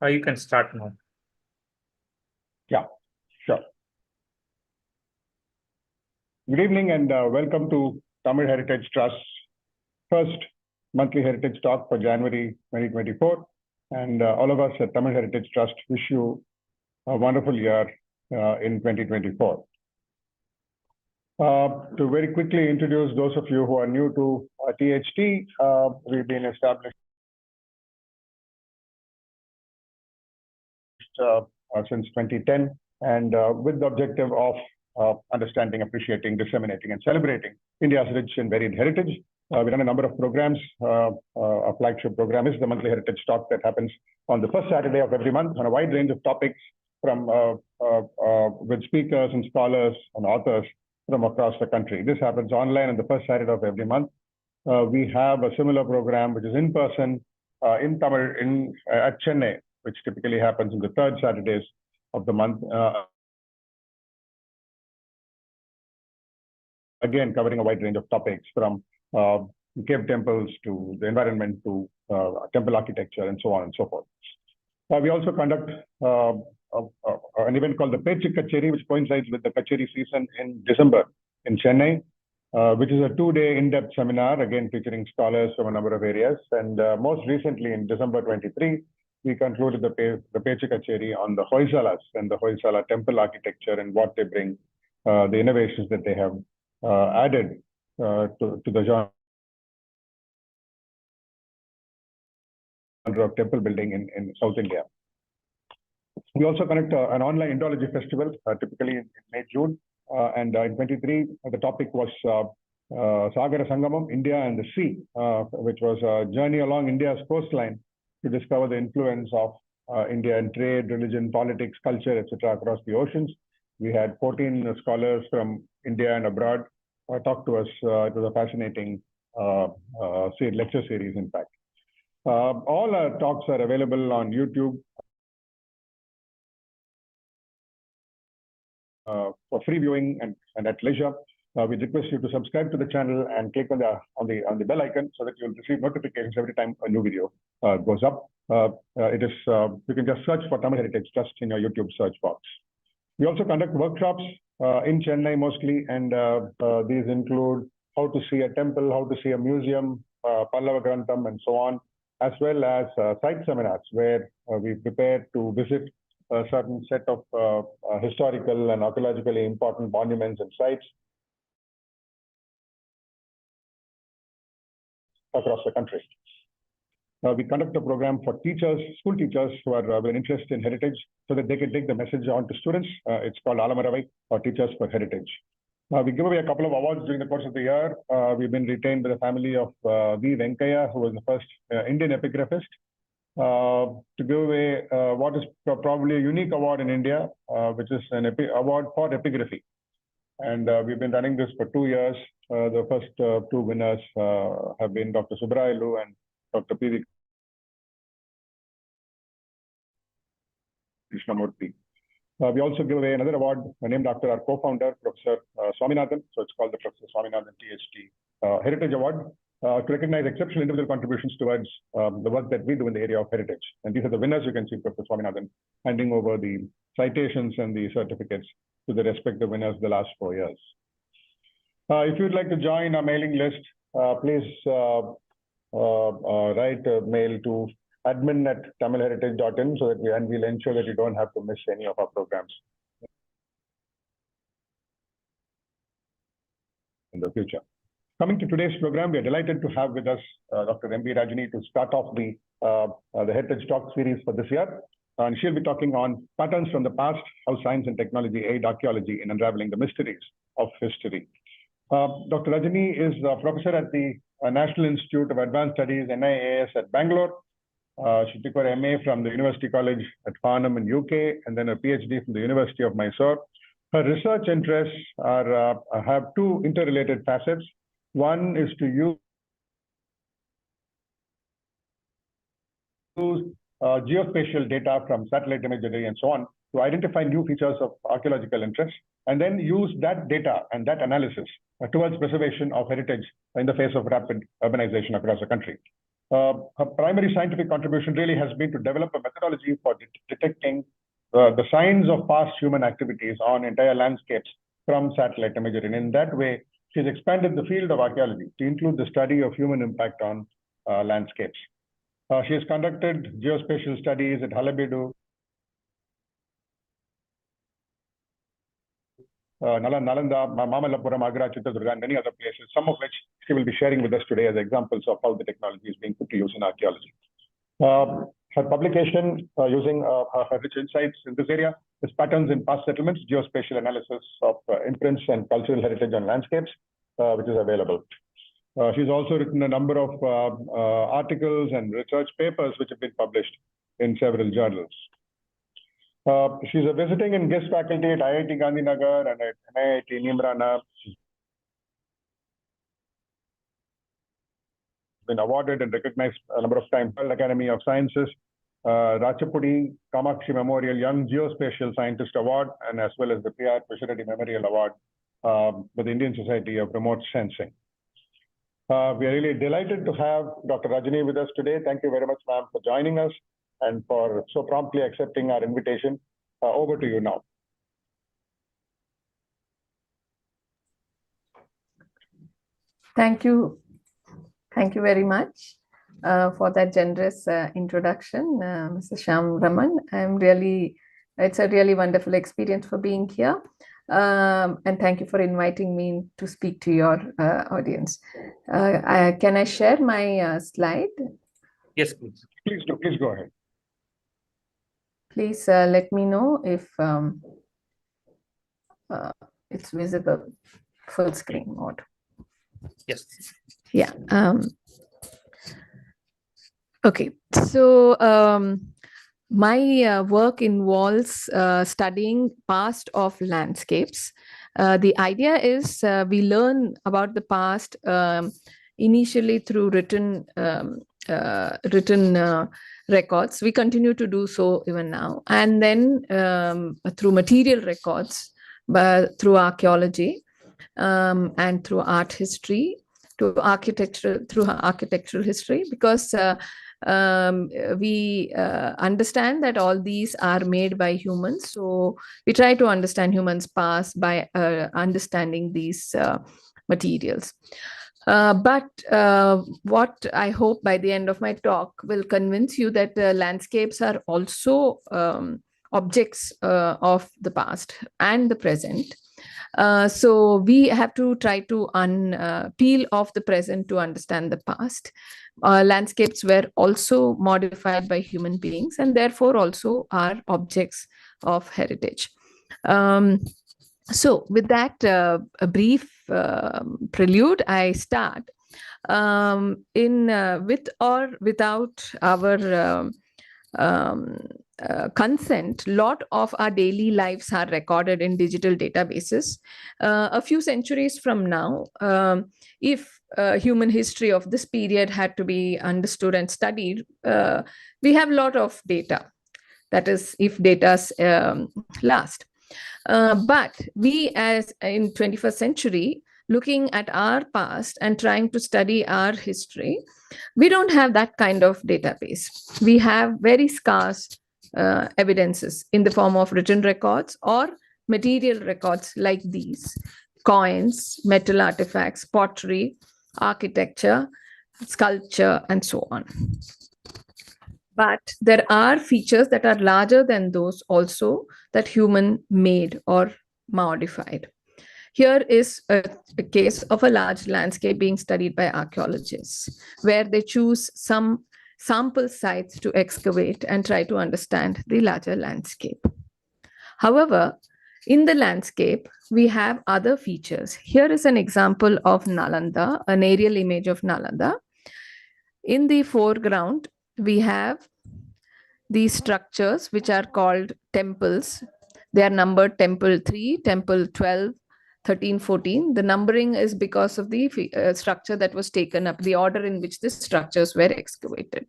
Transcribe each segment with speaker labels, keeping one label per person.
Speaker 1: You can start now.
Speaker 2: Yeah, sure. Good evening and welcome to Tamil Heritage Trust's first monthly Heritage Talk for January 2024. And all of us at Tamil Heritage Trust wish you a wonderful year in 2024. To very quickly introduce those of you who are new to THT, we've been established since 2010, and with the objective of understanding, appreciating, disseminating, and celebrating India's rich and varied heritage. We run a number of programs. Our flagship program is the monthly Heritage Talk that happens on the first Saturday of every month on a wide range of topics from with speakers and scholars and authors from across the country. This happens online on the first Saturday of every month. We have a similar program which is in person in Tamil at Chennai, which typically happens on the third Saturdays of the month. Again, covering a wide range of topics from cave temples to the environment to temple architecture and so on and so forth. We also conduct an event called the Pechik Kacheri, which coincides with the Kacheri season in December in Chennai, which is a 2-day in-depth seminar, again featuring scholars from a number of areas. And most recently in December 23, we concluded the Pechik Kacheri on the Hoysalas and the Hoysala temple architecture and what they bring, the innovations that they have added to the genre of temple building in South India. We also conduct an online Indology festival, typically in May, June. And in 23, the topic was Sagara Sangamam, India and the Sea, which was a journey along India's coastline to discover the influence of India in trade, religion, politics, culture, etc. across the oceans. We had 14 scholars from India and abroad talk to us. It was a fascinating lecture series, in fact. All our talks are available on YouTube for free viewing and at leisure. We request you to subscribe to the channel and click on the bell icon so that you'll receive notifications every time a new video goes up. You can just search for Tamil Heritage Trust in your YouTube search box. We also conduct workshops in Chennai mostly, and these include how to see a temple, how to see a museum, Pallava Grantham, and so on, as well as site seminars where we prepare to visit a certain set of historical and archaeologically important monuments and sites across the country. We conduct a program for teachers, school teachers who are very interested in heritage so that they can take the message on to students. It's called Alamaravai, or Teachers for Heritage. We give away a couple of awards during the course of the year. We've been retained by the family of V. Venkaya, who was the first Indian epigraphist, to give away what is probably a unique award in India, which is an award for epigraphy. And we've been running this for 2 years. The first 2 winners have been Dr. Subrayulu and Dr. P.V. Krishnamurthy. We also give away another award named after our co-founder, Professor Swaminathan. So it's called the Professor Swaminathan THT Heritage Award to recognize exceptional individual contributions towards the work that we do in the area of heritage. And these are the winners. You can see Professor Swaminathan handing over the citations and the certificates to the respective winners the last 4 years. If you'd like to join our mailing list, please write a mail to admin@tamilheritage.in so that we'll ensure that you don't have to miss any of our programs in the future. Coming to today's program, we are delighted to have with us Dr. M B Rajani to start off the Heritage Talk series for this year. And she'll be talking on patterns from the past, how science and technology aid archaeology in unraveling the mysteries of history. Dr. Rajani is a professor at the National Institute of Advanced Studies, NIAS at Bangalore. She took her MA from the University College at Farnham in UK, and then a PhD from the University of Mysore. Her research interests have 2 interrelated facets. One is to use geospatial data from satellite imagery and so on to identify new features of archaeological interest, and then use that data and that analysis towards preservation of heritage in the face of rapid urbanization across the country. Her primary scientific contribution really has been to develop a methodology for detecting the signs of past human activities on entire landscapes from satellite imagery. And in that way, she's expanded the field of archaeology to include the study of human impact on landscapes. She has conducted geospatial studies at Halabedu, Nalanda, Mahabalipuram, Agra, Chitradurga, and many other places, some of which she will be sharing with us today as examples of how the technology is being put to use in archaeology. Her publication using her rich insights in this area is Patterns in Past Settlements, Geospatial Analysis of Imprints and Cultural Heritage on Landscapes, which is available. She's also written a number of articles and research papers which have been published in several journals. She's a visiting and guest faculty at IIT Gandhinagar and at NIAT Nimrana. She's been awarded and recognized a number of times by the Academy of Sciences, Rachapudi Kamakshi Memorial Young Geospatial Scientist Award, and as well as the P.R. Peshareddy Memorial Award with the Indian Society of Remote Sensing. We are really delighted to have Dr. Rajani with us today. Thank you very much, ma'am, for joining us and for so promptly accepting our invitation. Over to you now.
Speaker 1: Thank you. Thank you very much for that generous introduction, Mr. Shyam Raman. It's a really wonderful experience for being here. And thank you for inviting me to speak to your audience. Can I share my slide?
Speaker 2: Yes, please. Please do. Please go ahead.
Speaker 1: Please let me know if it's visible. Full screen mode.
Speaker 2: Yes.
Speaker 1: Yeah. Okay. So my work involves studying past of landscapes. The idea is we learn about the past initially through written records. We continue to do so even now, and then through material records, but through archaeology and through art history, through architectural history, because we understand that all these are made by humans. So we try to understand humans' past by understanding these materials. But what I hope by the end of my talk will convince you that landscapes are also objects of the past and the present. So we have to try to peel off the present to understand the past. Landscapes were also modified by human beings and therefore also are objects of heritage. So with that a brief prelude, I start. With or without our consent, lot of our daily lives are recorded in digital databases. A few centuries from now, if human history of this period had to be understood and studied, we have a lot of data. That is, if data last. But we, as in 21st century, looking at our past and trying to study our history, we don't have that kind of database. We have very scarce evidences in the form of written records or material records like these: coins, metal artifacts, pottery, architecture, sculpture, and so on. But there are features that are larger than those also that human made or modified. Here is a case of a large landscape being studied by archaeologists, where they choose some sample sites to excavate and try to understand the larger landscape. However, in the landscape, we have other features. Here is an example of Nalanda, an aerial image of Nalanda. In the foreground, we have these structures which are called temples. They are numbered Temple 3, Temple 12, 13, 14. The numbering is because of the structure that was taken up, the order in which the structures were excavated.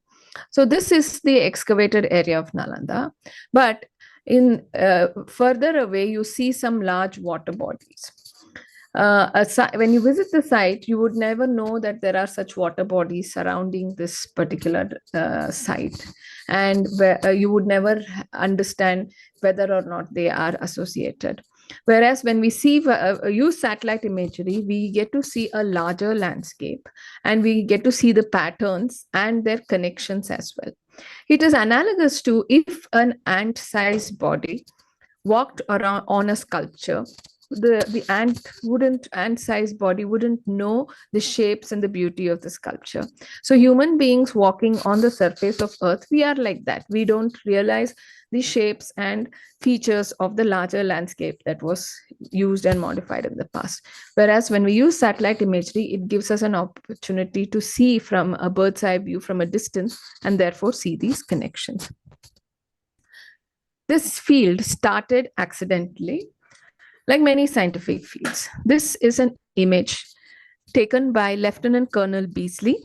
Speaker 1: So this is the excavated area of Nalanda. But in further away, you see some large water bodies. when you visit the site, you would never know that there are such water bodies surrounding this particular site, and you would never understand whether or not they are associated. Whereas when we use satellite imagery, we get to see a larger landscape, and we get to see the patterns and their connections as well. It is analogous to if an ant-sized body walked around on a sculpture, the ant-sized body wouldn't know the shapes and the beauty of the sculpture. So human beings walking on the surface of earth, we are like that. We don't realize the shapes and features of the larger landscape that was used and modified in the past. Whereas when we use satellite imagery, it gives us an opportunity to see from a bird's eye view from a distance, and therefore see these connections. This field started accidentally, like many scientific fields. This is an image taken by Lieutenant Colonel Beasley,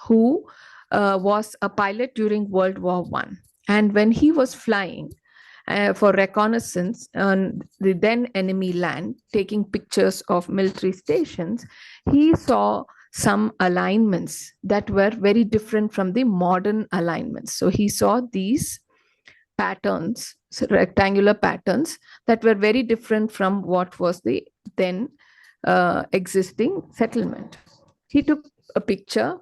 Speaker 1: who was a pilot during World War I. And when he was flying for reconnaissance on the then enemy land, taking pictures of military stations, he saw some alignments that were very different from the modern alignments. So he saw these patterns, so rectangular patterns that were very different from what was the then existing settlement. He took a picture,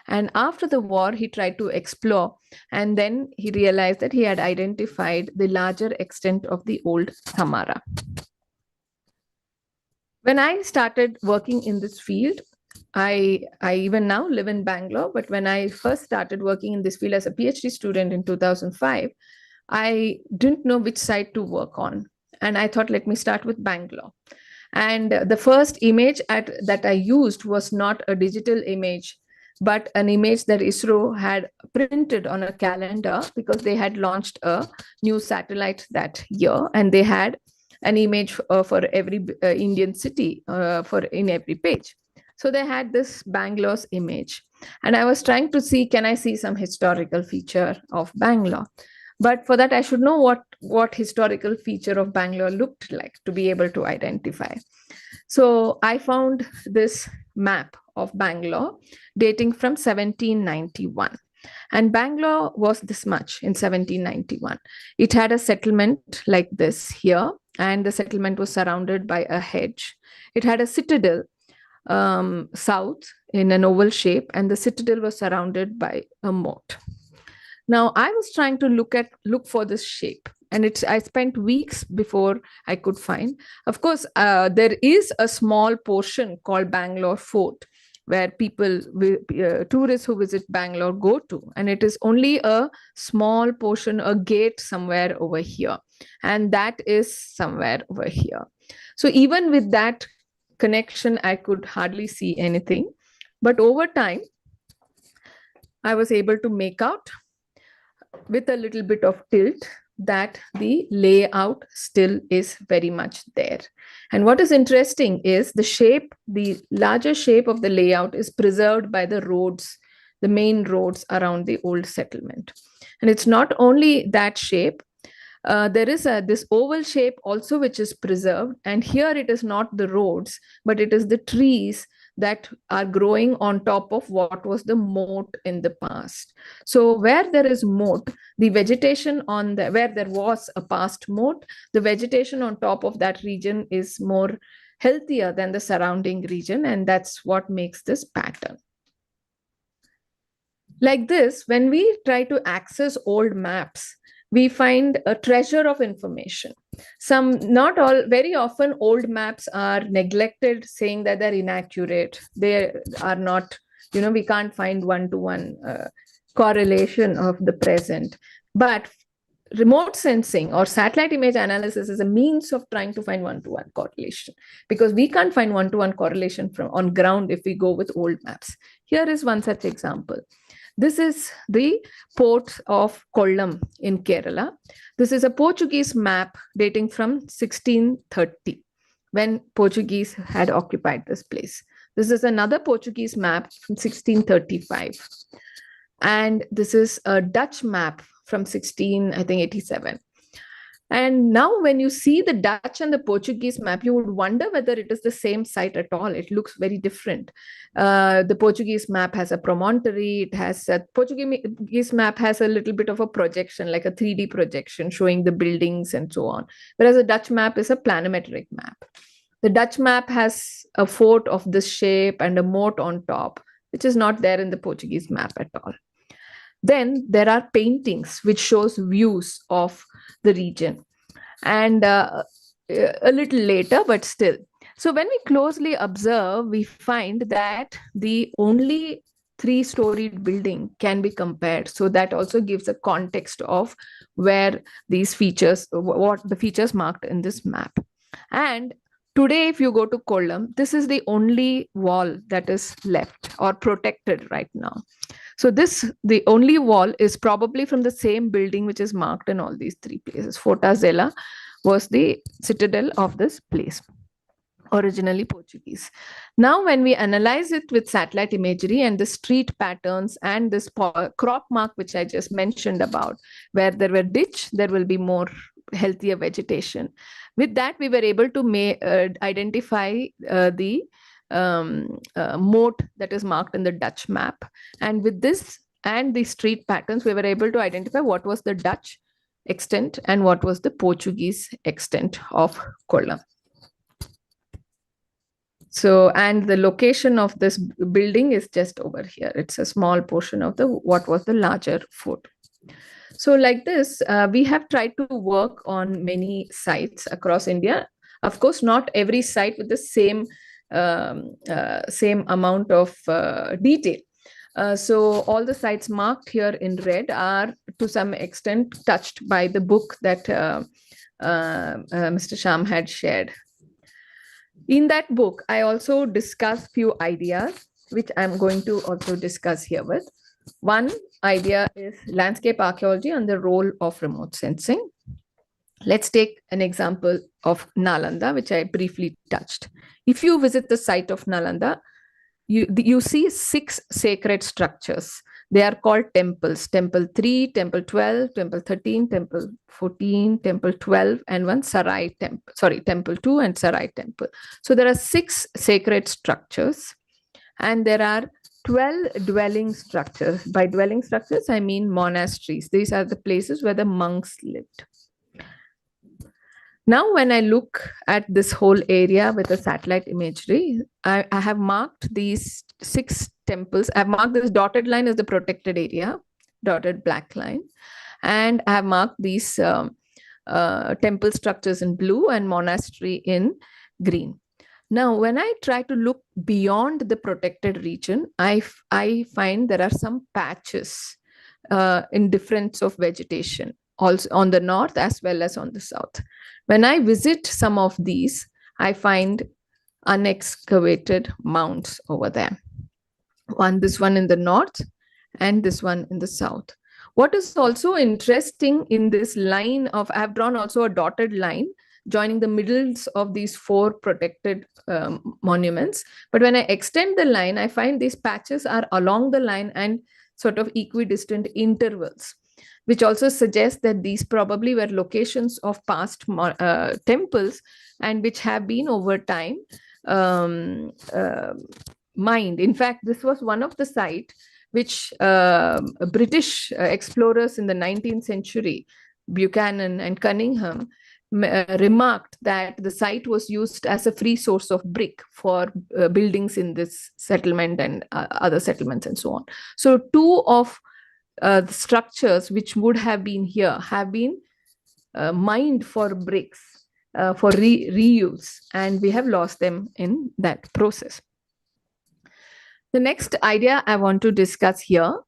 Speaker 1: and after the war, he tried to explore, and then he realized that he had identified the larger extent of the old Samara. When I started working in this field, I even now live in Bangalore, but when I first started working in this field as a PhD student in 2005, I didn't know which site to work on. And I thought, let me start with Bangalore. And the first image that I used was not a digital image, but an image that ISRO had printed on a calendar, because they had launched a new satellite that year, and they had an image for every Indian city in every page. So they had this Bangalore's image. And I was trying to see, can I see some historical feature of Bangalore? But for that, I should know what historical feature of Bangalore looked like to be able to identify. So I found this map of Bangalore dating from 1791. And Bangalore was this much in 1791. It had a settlement like this here, and the settlement was surrounded by a hedge. It had a citadel south in an oval shape, and the citadel was surrounded by a moat. Now, I was trying to look for this shape, and I spent weeks before I could find. Of course, there is a small portion called Bangalore Fort, where tourists who visit Bangalore go to, and it is only a small portion, a gate somewhere over here, and that is somewhere over here. So even with that connection, I could hardly see anything. But over time, I was able to make out, with a little bit of tilt, that the layout still is very much there. And what is interesting is the larger shape of the layout is preserved by the roads, the main roads around the old settlement. And it's not only that shape, there is this oval shape also which is preserved. And here it is not the roads, but it is the trees that are growing on top of what was the moat in the past. So where there is moat, the vegetation where there was a past moat, the vegetation on top of that region is more healthier than the surrounding region, and that's what makes this pattern. Like this, when we try to access old maps, we find a treasure of information. Not all, very often old maps are neglected, saying that they're inaccurate. They are not, we can't find one-to-one correlation of the present. But remote sensing or satellite image analysis is a means of trying to find one-to-one correlation, because we can't find one-to-one correlation on ground if we go with old maps. Here is one such example. This is the port of Colum in Kerala. This is a Portuguese map dating from 1630, when Portuguese had occupied this place. This is another Portuguese map from 1635. And this is a Dutch map from 1687. And now when you see the Dutch and the Portuguese map, you would wonder whether it is the same site at all. It looks very different. The Portuguese map has a promontory. Portuguese map has a little bit of a projection, like a 3D projection showing the buildings and so on. Whereas the Dutch map is a planimetric map. The Dutch map has a fort of this shape and a moat on top, which is not there in the Portuguese map at all. Then there are paintings which shows views of the region, and a little later, but still. So when we closely observe, we find that the only three-storied building can be compared. So that also gives a context of where these features, what the features marked in this map. And today, if you go to Colum, this is the only wall that is left or protected right now. So the only wall is probably from the same building which is marked in all these three places. Fortaleza was the citadel of this place, originally Portuguese. Now, when we analyze it with satellite imagery and the street patterns and this crop mark, which I just mentioned about, where there were ditch, there will be more healthier vegetation. With that, we were able to identify the moat that is marked in the Dutch map. And with this and the street patterns, we were able to identify what was the Dutch extent and what was the Portuguese extent of Colum. So, and the location of this building is just over here. It's a small portion of what was the larger fort. So like this, we have tried to work on many sites across India. Of course, not every site with the same amount of detail. So all the sites marked here in red are to some extent touched by the book that Mr. Sham had shared. In that book, I also discuss few ideas, which I'm going to also discuss here with. One idea is landscape archaeology and the role of remote sensing. Let's take an example of Nalanda, which I briefly touched. If you visit the site of Nalanda, you see 6 sacred structures. They are called temples: Temple 3, Temple 12, Temple 13, Temple 14, Temple 12, and one Sarai temple. Sorry, Temple 2 and Sarai temple. So there are 6 sacred structures, and there are 12 dwelling structures. By dwelling structures, I mean monasteries. These are the places where the monks lived. Now, when I look at this whole area with the satellite imagery, I have marked these 6 temples. I've marked this dotted line as the protected area, dotted black line. And I have marked these temple structures in blue and monastery in green. Now, when I try to look beyond the protected region, I find there are some patches in difference of vegetation, also on the north as well as on the south. When I visit some of these, I find unexcavated mounds over there. This one in the north and this one in the south. What is also interesting in this line of, I have drawn also a dotted line joining the middles of these 4 protected monuments. But when I extend the line, I find these patches are along the line and sort of equidistant intervals, which also suggests that these probably were locations of past temples and which have been over time mined. In fact, this was one of the sites which British explorers in the 19th century, Buchanan and Cunningham, remarked that the site was used as a free source of brick for buildings in this settlement and other settlements and so on. So 2 of the structures which would have been here have been mined for bricks for reuse, and we have lost them in that process. The next idea I want to discuss here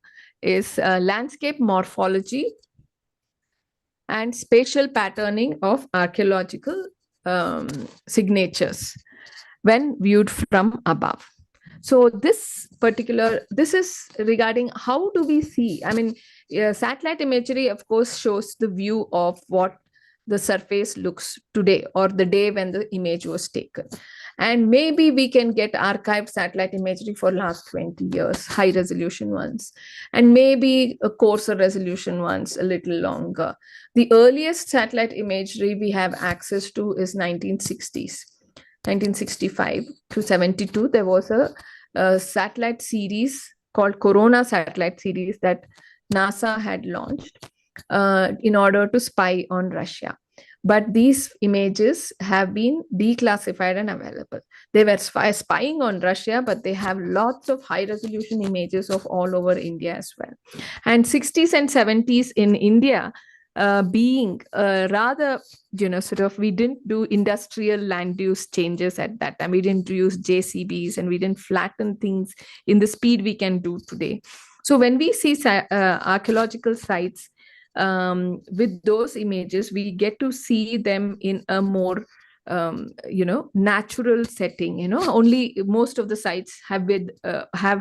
Speaker 1: is landscape morphology and spatial patterning of archaeological signatures when viewed from above. So this is regarding how do we see, I mean, satellite imagery, of course, shows the view of what the surface looks today, or the day when the image was taken. And maybe we can get archived satellite imagery for last 20 years, high resolution ones, and maybe a coarser resolution ones a little longer. The earliest satellite imagery we have access to is 1960s. 1965 to 72, there was a satellite series called Corona satellite series that NASA had launched in order to spy on Russia. But these images have been declassified and available. They were spying on Russia, but they have lots of high resolution images of all over India as well. And 60s and 70s in India, being rather, we didn't do industrial land use changes at that time. We didn't use JCBs, and we didn't flatten things in the speed we can do today. So when we see archaeological sites, with those images, we get to see them in a more natural setting. Only most of the sites have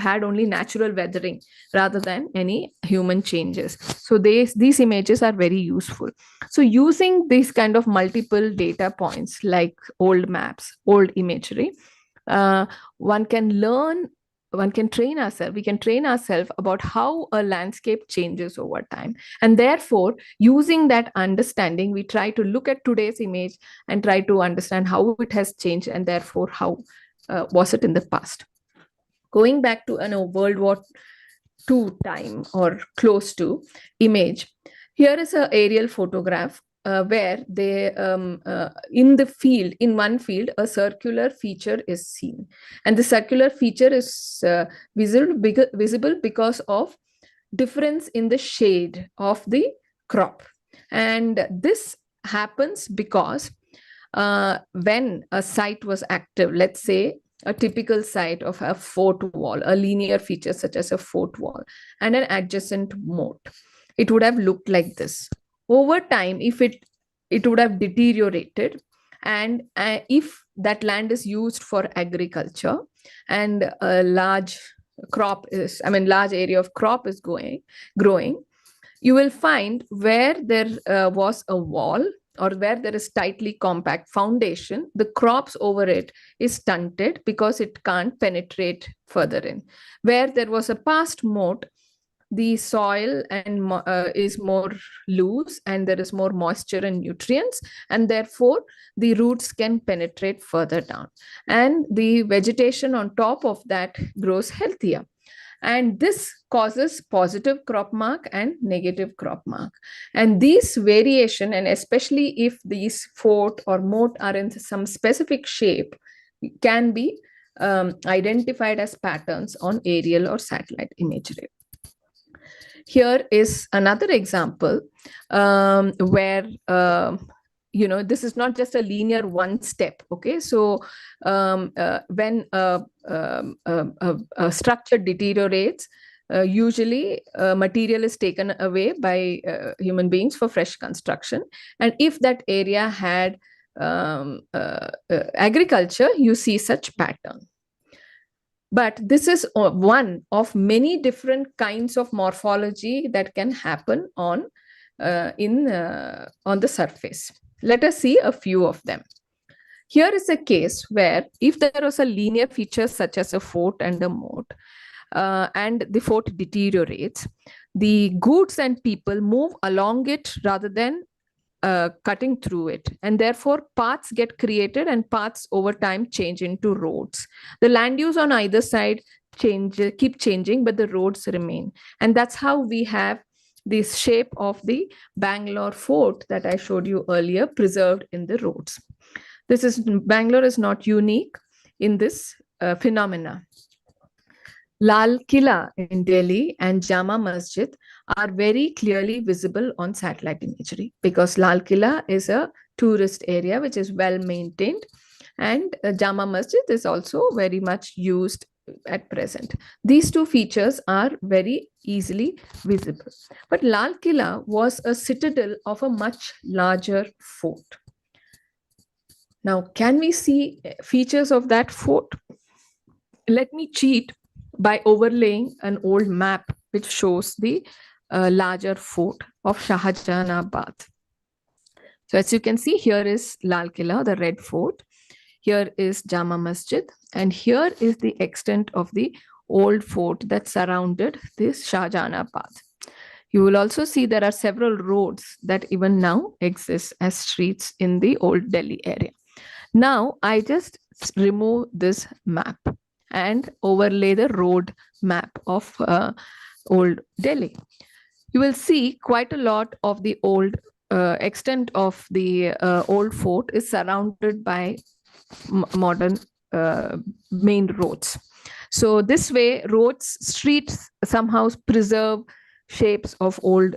Speaker 1: had only natural weathering rather than any human changes. So these images are very useful. So using these kind of multiple data points, like old maps, old imagery, one can train ourselves. We can train ourselves about how a landscape changes over time. And therefore, using that understanding, we try to look at today's image and try to understand how it has changed, and therefore, how was it in the past. Going back to a World War II time, or close to image, here is an aerial photograph where they in one field, a circular feature is seen, and the circular feature is visible because of difference in the shade of the crop. And this happens because when a site was active, let's say a typical site of a fort wall, a linear feature such as a fort wall and an adjacent moat, it would have looked like this. Over time, if it would have deteriorated, and if that land is used for agriculture and a large area of crop is growing, you will find where there was a wall, or where there is tightly compact foundation, the crops over it is stunted because it can't penetrate further in. Where there was a past moat, the soil is more loose, and there is more moisture and nutrients, and therefore the roots can penetrate further down, and the vegetation on top of that grows healthier. And this causes positive crop mark and negative crop mark. And these variation, and especially if these fort or moat are in some specific shape, can be identified as patterns on aerial or satellite imagery. Here is another example where this is not just a linear one step. Okay, so when a structure deteriorates, usually material is taken away by human beings for fresh construction. And if that area had agriculture, you see such pattern. But this is one of many different kinds of morphology that can happen on the surface. Let us see a few of them. Here is a case where if there was a linear feature such as a fort and a moat, and the fort deteriorates, the goods and people move along it rather than cutting through it, and therefore paths get created, and paths over time change into roads. The land use on either side keep changing, but the roads remain. And that's how we have this shape of the Bangalore fort that I showed you earlier, preserved in the roads. Bangalore is not unique in this phenomena. Lal Killa in Delhi and Jama Masjid are very clearly visible on satellite imagery, because Lal Killa is a tourist area which is well maintained, and Jama Masjid is also very much used at present. These two features are very easily visible. But Lal Killa was a citadel of a much larger fort. Now, can we see features of that fort? Let me cheat by overlaying an old map which shows the larger fort of Shahjahanabad. So as you can see, here is Lal Killa, the Red Fort. Here is Jama Masjid. And here is the extent of the old fort that surrounded this Shahjahana path. You will also see there are several roads that even now exist as streets in the old Delhi area. Now, I just remove this map and overlay the road map of old Delhi. You will see quite a lot of the old extent of the old fort is surrounded by modern main roads. So this way, roads, streets somehow preserve shapes of old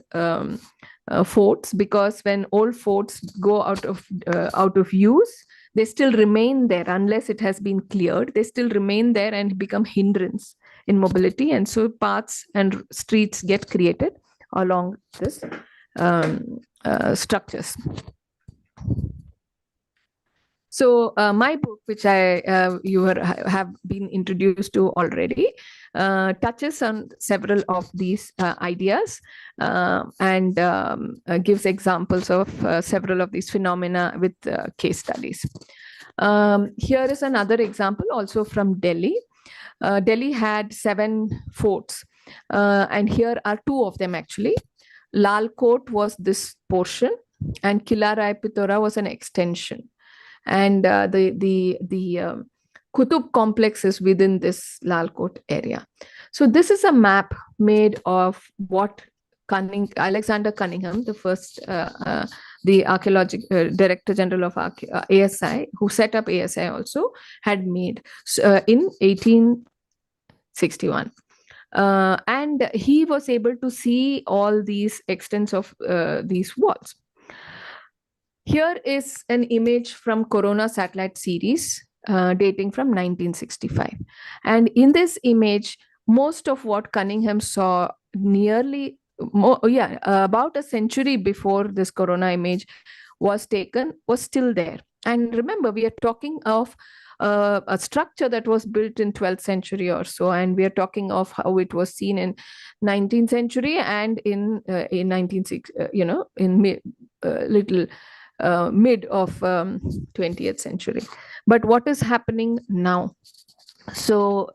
Speaker 1: forts, because when old forts go out of use, they still remain there unless it has been cleared. They still remain there and become hindrance in mobility, and so paths and streets get created along this structures. So my book, which you have been introduced to already, touches on several of these ideas and gives examples of several of these phenomena with case studies. Here is another example also from Delhi. Delhi had 7 forts, and here are 2 of them actually. Lal Kot was this portion, and Killa Rai Pitora was an extension. And the Qutub complex is within this Lal Kot area. So this is a map made of what Alexander Cunningham, the first the archaeological director general of ASI, who set up ASI also, had made in 1861. And he was able to see all these extents of these walls. Here is an image from Corona satellite series dating from 1965. And in this image, most of what Cunningham saw about a century before this Corona image was taken was still there. And remember, we are talking of a structure that was built in 12th century or so, and we are talking of how it was seen in 19th century and in 1960, in mid of 20th century. But what is happening now? So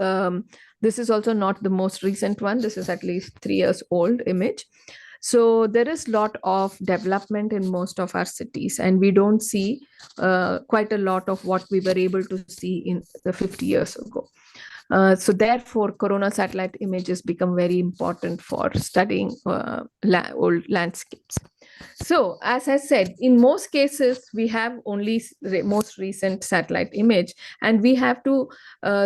Speaker 1: this is also not the most recent one. This is at least 3 years old image. So there is a lot of development in most of our cities, and we don't see quite a lot of what we were able to see in the 50 years ago. So therefore, Corona satellite images become very important for studying old landscapes. So, as I said, in most cases, we have only most recent satellite image, and we have to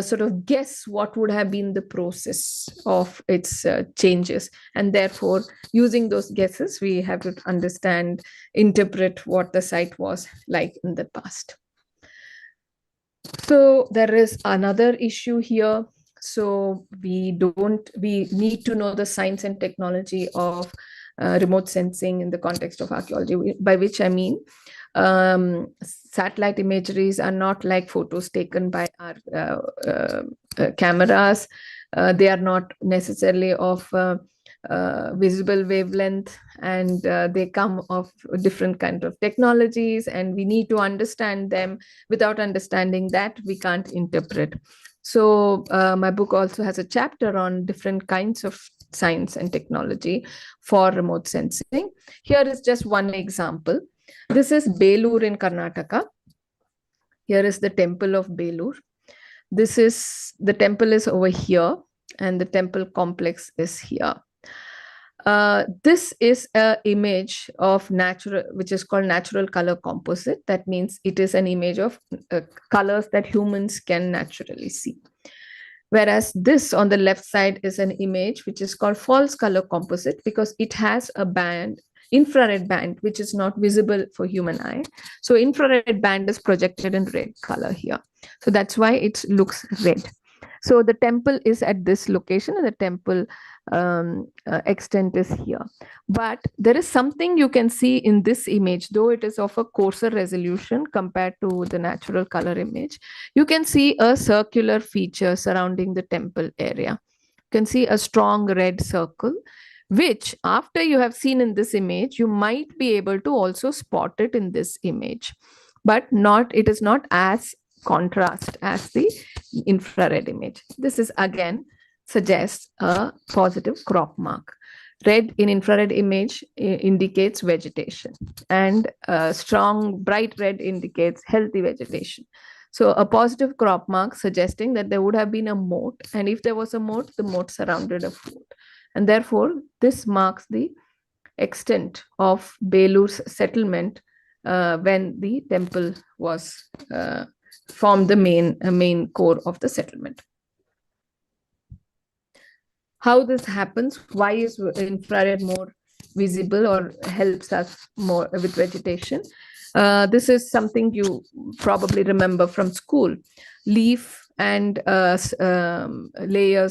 Speaker 1: sort of guess what would have been the process of its changes. And therefore, using those guesses, we have to understand, interpret what the site was like in the past. So there is another issue here. So we need to know the science and technology of remote sensing in the context of archaeology, by which I mean satellite imageries are not like photos taken by our cameras. They are not necessarily of visible wavelength, and they come of different kinds of technologies, and we need to understand them. Without understanding that, we can't interpret. So my book also has a chapter on different kinds of science and technology for remote sensing. Here is just one example. This is Belur in Karnataka. Here is the temple of Belur. The temple is over here, and the temple complex is here. This is an image of natural, which is called natural color composite. That means it is an image of colors that humans can naturally see. Whereas this on the left side is an image which is called false color composite, because it has a band, infrared band, which is not visible for human eye. So infrared band is projected in red color here. So that's why it looks red. So the temple is at this location, and the temple extent is here. But there is something you can see in this image, though it is of a coarser resolution compared to the natural color image. You can see a circular feature surrounding the temple area. You can see a strong red circle, which after you have seen in this image, you might be able to also spot it in this image, but it is not as contrast as the infrared image. This is again suggests a positive crop mark. Red in infrared image indicates vegetation, and strong bright red indicates healthy vegetation. So a positive crop mark suggesting that there would have been a moat, and if there was a moat, the moat surrounded a fort. And therefore, this marks the extent of Belur's settlement when the temple was formed the main core of the settlement. How this happens, why is infrared more visible or helps us more with vegetation? This is something you probably remember from school. Leaf and layers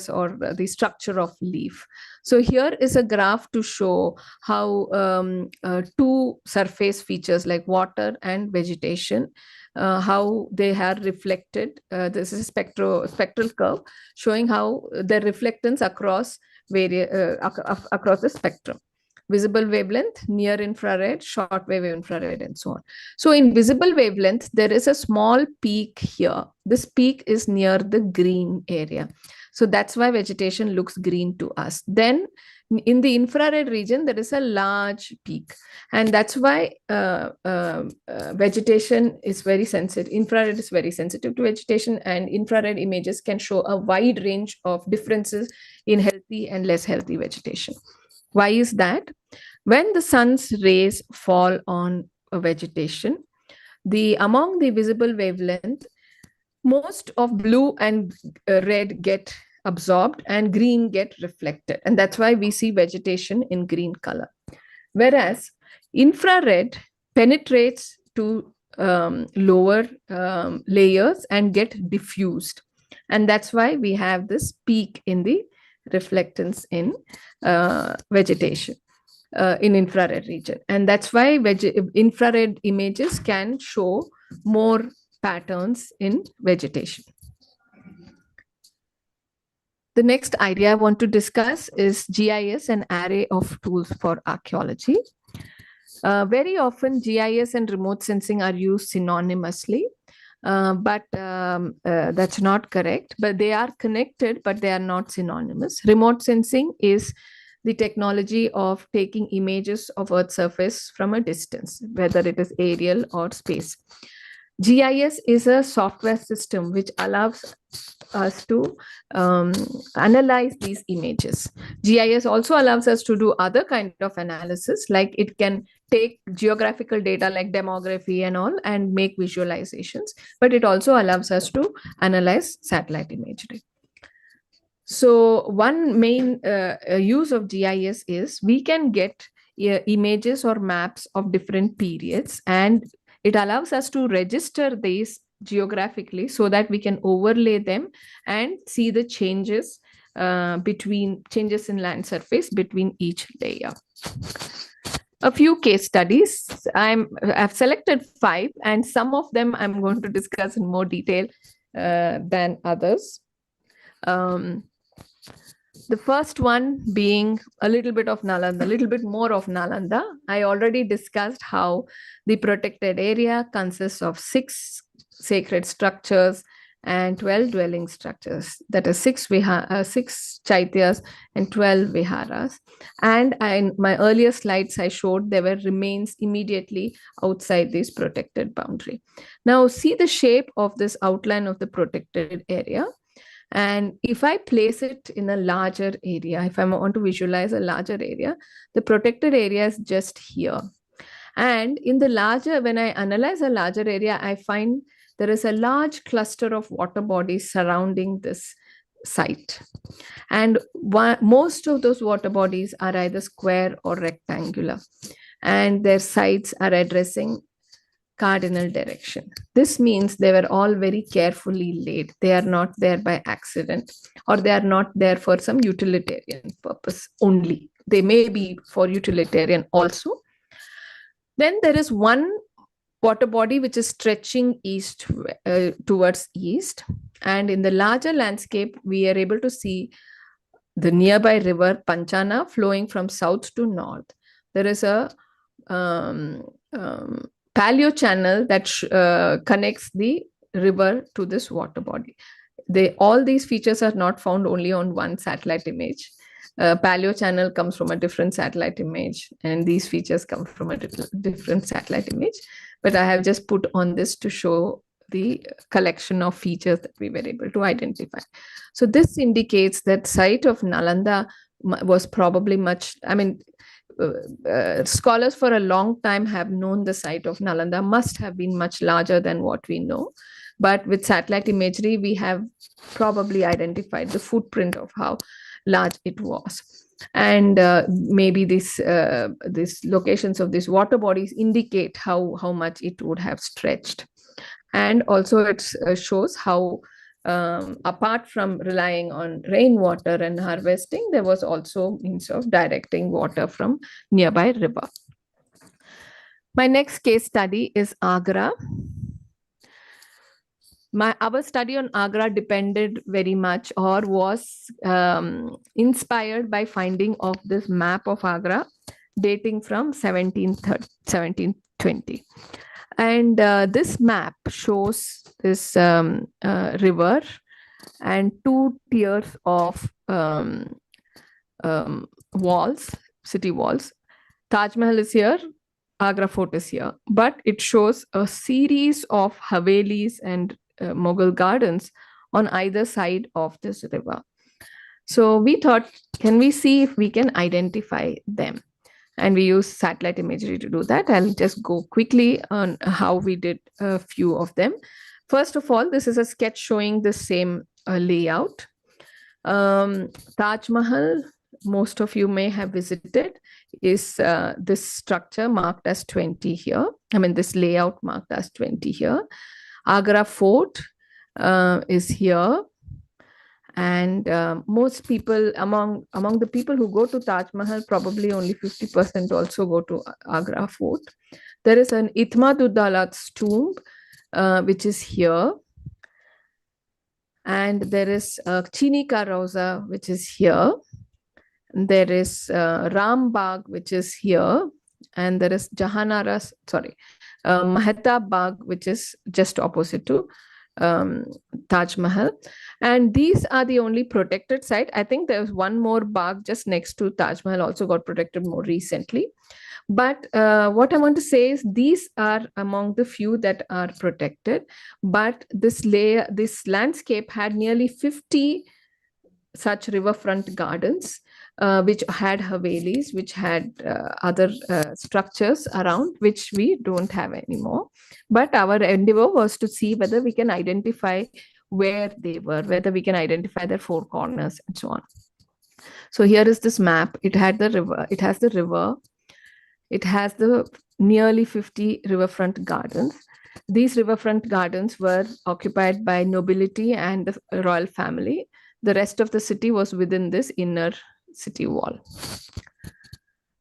Speaker 1: or the structure of leaf. So here is a graph to show how two surface features like water and vegetation, how they are reflected. This is a spectral curve showing how the reflectance across across the spectrum. Visible wavelength, near infrared, short wave infrared, and so on. So in visible wavelength, there is a small peak here. This peak is near the green area. So that's why vegetation looks green to us. Then in the infrared region, there is a large peak. And that's why vegetation is very sensitive. Infrared is very sensitive to vegetation, and infrared images can show a wide range of differences in healthy and less healthy vegetation. Why is that? When the sun's rays fall on a vegetation, among the visible wavelength, most of blue and red get absorbed and green get reflected. And that's why we see vegetation in green color. Whereas infrared penetrates to lower layers and get diffused. And that's why we have this peak in the reflectance in vegetation in infrared region. And that's why infrared images can show more patterns in vegetation. The next idea I want to discuss is GIS, an array of tools for archaeology. Very often GIS and remote sensing are used synonymously. But that's not correct. But they are connected, but they are not synonymous. Remote sensing is the technology of taking images of Earth's surface from a distance, whether it is aerial or space. GIS is a software system which allows us to analyze these images. GIS also allows us to do other kind of analysis, like it can take geographical data like demography and all and make visualizations, but it also allows us to analyze satellite imagery. So one main use of GIS is we can get images or maps of different periods, and it allows us to register these geographically so that we can overlay them and see the changes changes in land surface between each layer. A few case studies. I've selected 5, and some of them I'm going to discuss in more detail than others. The first one being a little bit of Nalanda, a little bit more of Nalanda. I already discussed how the protected area consists of 6 sacred structures and 12 dwelling structures. That is 6 chaityas and 12 viharas. And in my earlier slides, I showed there were remains immediately outside this protected boundary. Now see the shape of this outline of the protected area. And if I place it in a larger area, if I want to visualize a larger area, the protected area is just here. And in the larger, when I analyze a larger area, I find there is a large cluster of water bodies surrounding this site. And most of those water bodies are either square or rectangular, and their sides are addressing cardinal direction. This means they were all very carefully laid. They are not there by accident, or they are not there for some utilitarian purpose only. They may be for utilitarian also. Then there is one water body which is stretching east towards east. And in the larger landscape, we are able to see the nearby river Panchana flowing from south to north. There is a paleo channel that connects the river to this water body. All these features are not found only on one satellite image. Paleo channel comes from a different satellite image, and these features come from a different satellite image. But I have just put on this to show the collection of features that we were able to identify. So this indicates that site of Nalanda was probably much, I mean, scholars for a long time have known the site of Nalanda must have been much larger than what we know. But with satellite imagery, we have probably identified the footprint of how large it was. And maybe these locations of these water bodies indicate how much it would have stretched. And also it shows how apart from relying on rainwater and harvesting, there was also means of directing water from nearby river. My next case study is Agra. Our study on Agra depended very much or was inspired by finding of this map of Agra dating from 1720. And this map shows this river and two tiers of walls, city walls. Taj Mahal is here, Agra Fort is here, but it shows a series of Havelis and Mughal gardens on either side of this river. So we thought, can we see if we can identify them? And we use satellite imagery to do that. I'll just go quickly on how we did a few of them. First of all, this is a sketch showing the same layout. Taj Mahal, most of you may have visited, is this structure marked as 20 here. I mean, this layout marked as 20 here. Agra Fort is here. And most people, among the people who go to Taj Mahal, probably only 50% also go to Agra Fort. There is an Itmaduddaulat's tomb, which is here. And there is Chini Ka Rauza, which is here. There is Ram Bagh, which is here. And there is Mehtab Bagh, which is just opposite to Taj Mahal. And these are the only protected site. I think there's one more Bagh just next to Taj Mahal also got protected more recently. But what I want to say is these are among the few that are protected. But this landscape had nearly 50 such riverfront gardens, which had Havelis, which had other structures around, which we don't have anymore. But our endeavor was to see whether we can identify where they were, whether we can identify their four corners and so on. So here is this map. It had the river. It has the river. It has the nearly 50 riverfront gardens. These riverfront gardens were occupied by nobility and the royal family. The rest of the city was within this inner city wall.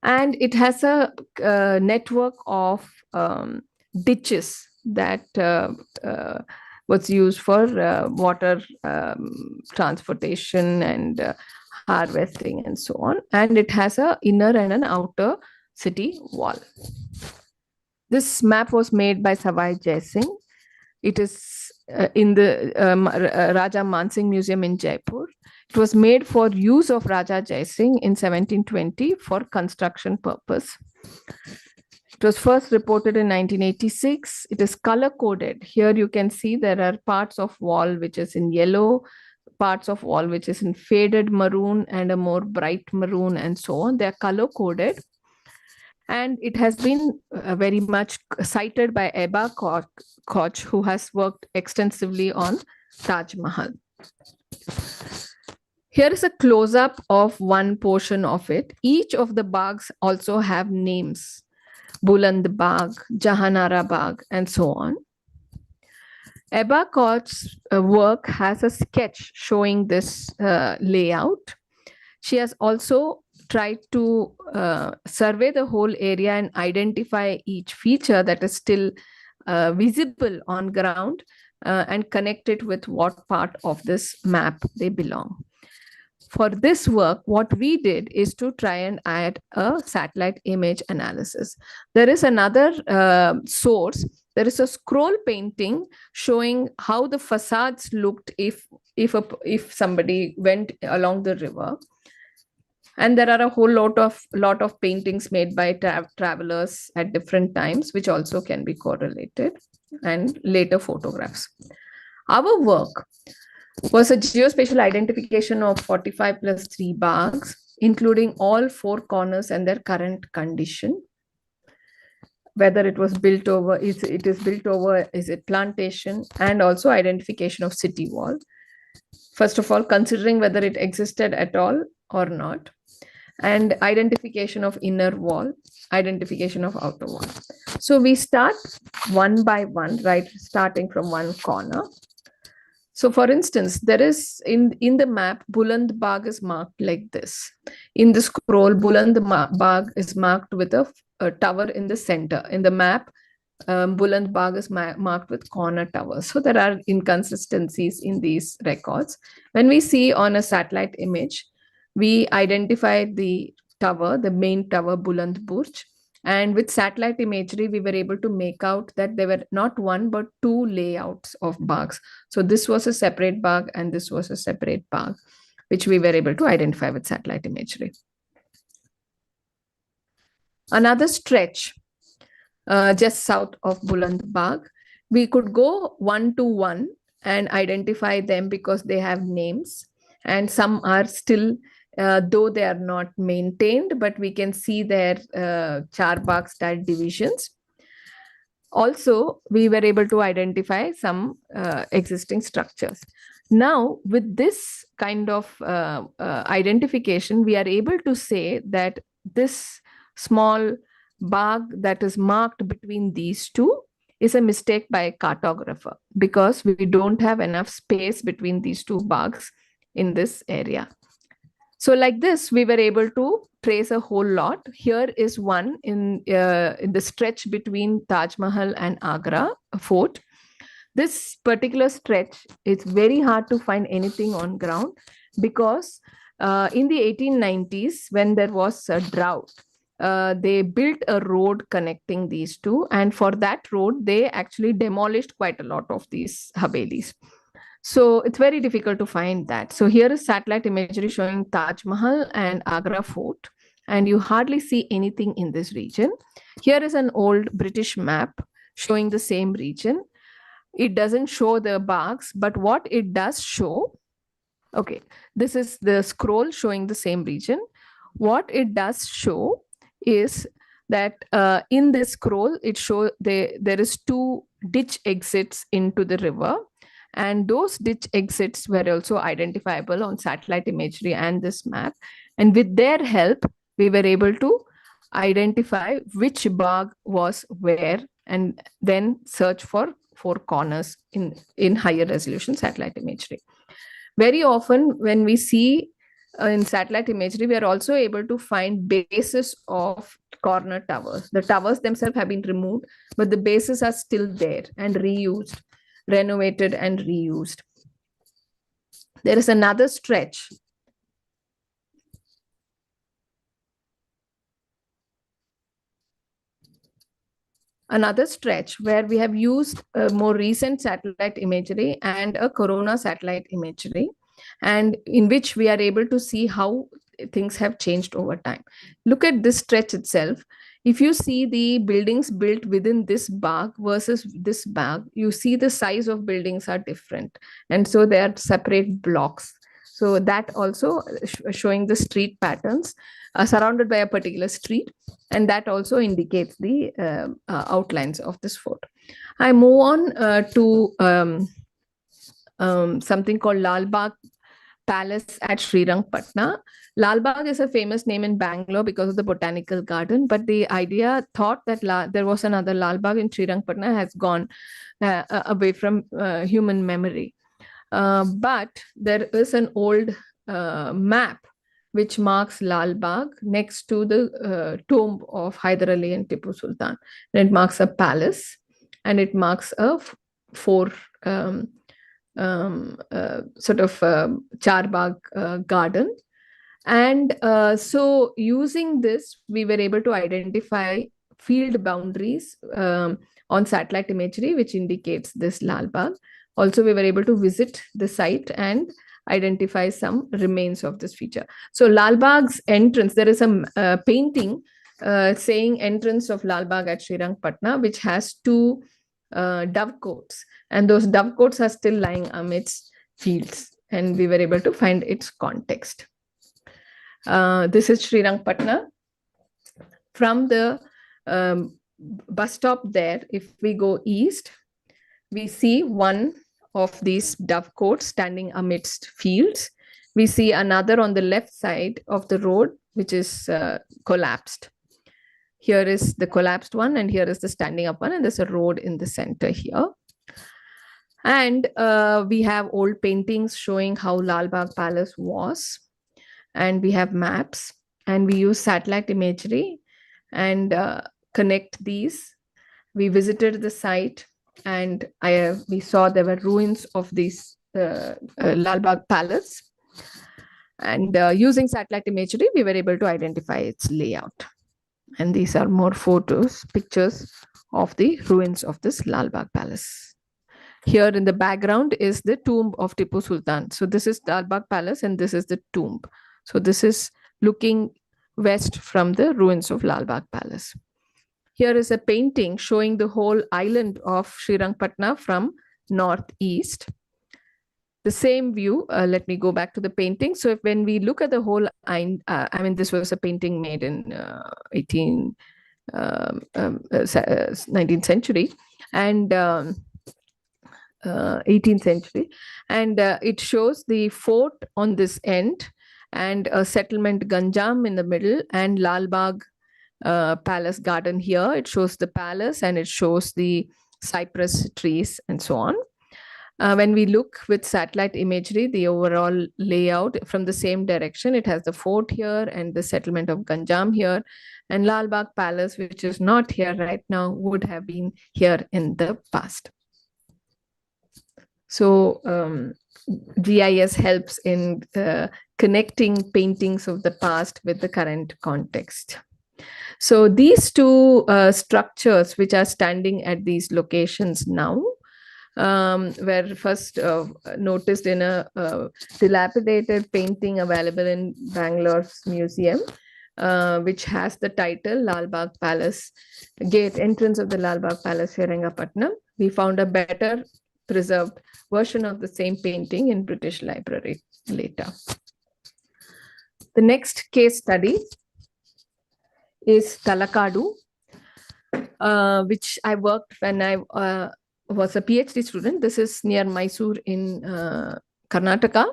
Speaker 1: And it has a network of ditches that was used for water transportation and harvesting and so on. And it has an inner and an outer city wall. This map was made by Savai Jai Singh. It is in the Raja Mansingh Museum in Jaipur. It was made for use of Raja Jai Singh in 1720 for construction purpose. It was first reported in 1986. It is color-coded. Here you can see there are parts of wall which is in yellow, parts of wall which is in faded maroon and a more bright maroon and so on. They are color-coded. And it has been very much cited by Ebba Koch, who has worked extensively on Taj Mahal. Here is a close-up of one portion of it. Each of the baghs also have names. Buland Bagh, Jahanara Bagh, and so on. Ebba Koch's work has a sketch showing this layout. She has also tried to survey the whole area and identify each feature that is still visible on ground and connect it with what part of this map they belong. for this work, what we did is to try and add a satellite image analysis. There is another source. There is a scroll painting showing how the facades looked if somebody went along the river. And there are a whole lot of paintings made by travelers at different times, which also can be correlated, and later photographs. Our work was a geospatial identification of 45 plus 3 bags, including all 4 corners and their current condition. Whether it was built over, is it plantation, and also identification of city wall. First of all, considering whether it existed at all or not, and identification of inner wall, identification of outer wall. So we start one by one, right, starting from one corner. So for instance, there is in the map, Buland Bagh is marked like this. In the scroll, Buland Bagh is marked with a tower in the center. In the map, Buland Bagh is marked with corner towers. So there are inconsistencies in these records. When we see on a satellite image, we identify the tower, the main tower, Buland Burj. And with satellite imagery, we were able to make out that there were not one, but 2 layouts of bags. So this was a separate bag and this was a separate bag, which we were able to identify with satellite imagery. Another stretch just south of Buland Bagh, we could go 1 to 1 and identify them because they have names, and some are still, though they are not maintained, but we can see their charbagh style divisions. Also, we were able to identify some existing structures. Now, with this kind of identification, we are able to say that this small bag that is marked between these two is a mistake by a cartographer, because we don't have enough space between these 2 bags in this area. So like this, we were able to trace a whole lot. Here is one in the stretch between Taj Mahal and Agra fort. This particular stretch, it's very hard to find anything on ground, because in the 1890s, when there was a drought, they built a road connecting these two. And for that road, they actually demolished quite a lot of these havelis. So it's very difficult to find that. So here is satellite imagery showing Taj Mahal and Agra Fort, and you hardly see anything in this region. Here is an old British map showing the same region. It doesn't show the bags, but what it does show, okay, this is the scroll showing the same region. What it does show is that in this scroll, it shows there is 2 ditch exits into the river. And those ditch exits were also identifiable on satellite imagery and this map. And with their help, we were able to identify which bag was where, and then search for 4 corners in higher resolution satellite imagery. Very often, when we see in satellite imagery, we are also able to find bases of corner towers. The towers themselves have been removed, but the bases are still there and reused, renovated and reused. There is another stretch. Another stretch where we have used more recent satellite imagery and a corona satellite imagery, and in which we are able to see how things have changed over time. Look at this stretch itself. If you see the buildings built within this bag versus this bag, you see the size of buildings are different. And so they are separate blocks. So that also showing the street patterns surrounded by a particular street. And that also indicates the outlines of this fort. I move on to something called Lalbagh Palace at Srirangapatna. Lalbagh is a famous name in Bangalore because of the botanical garden, but the idea thought that there was another Lalbagh in Srirangapatna has gone away from human memory. But there is an old map which marks Lalbagh next to the tomb of Hyder Ali and Tipu Sultan. And it marks a palace, and it marks a 4 sort of charbagh garden. And so using this, we were able to identify field boundaries on satellite imagery, which indicates this Lalbagh. Also, we were able to visit the site and identify some remains of this feature. So Lalbagh's entrance, there is a painting saying entrance of Lalbagh at Srirangapatna, which has two dovecotes, and those dovecotes are still lying amidst fields, and we were able to find its context. This is Srirangapatna. From the bus stop there, if we go east, we see one of these dovecotes standing amidst fields. We see another on the left side of the road, which is collapsed. Here is the collapsed one, and here is the standing up one, and there's a road in the center here. And we have old paintings showing how Lalbagh Palace was, and we have maps, and we use satellite imagery and connect these. We visited the site, and we saw there were ruins of this Lalbagh Palace. And using satellite imagery, we were able to identify its layout. And these are more pictures of the ruins of this Lalbagh Palace. Here in the background is the tomb of Tipu Sultan. So this is Lalbagh Palace, and this is the tomb. So this is looking west from the ruins of Lalbagh Palace. Here is a painting showing the whole island of Srirangapatna from northeast. The same view, let me go back to the painting. So when we look at the whole, this was a painting made in 19th century and 18th century. And it shows the fort on this end and a settlement Ganjam in the middle and Lalbagh Palace garden here. It shows the palace and it shows the cypress trees and so on. When we look with satellite imagery, the overall layout from the same direction, it has the fort here and the settlement of Ganjam here, and Lalbagh Palace, which is not here right now, would have been here in the past. So GIS helps in connecting paintings of the past with the current context. So these two structures which are standing at these locations now were first noticed in a dilapidated painting available in Bangalore's museum, which has the title Lalbagh Palace, Gate, Entrance of the Lalbagh Palace, Srirangapatna. We found a better preserved version of the same painting in British Library later. The next case study is Talakadu, which I worked when I was a PhD student. This is near Mysore in Karnataka.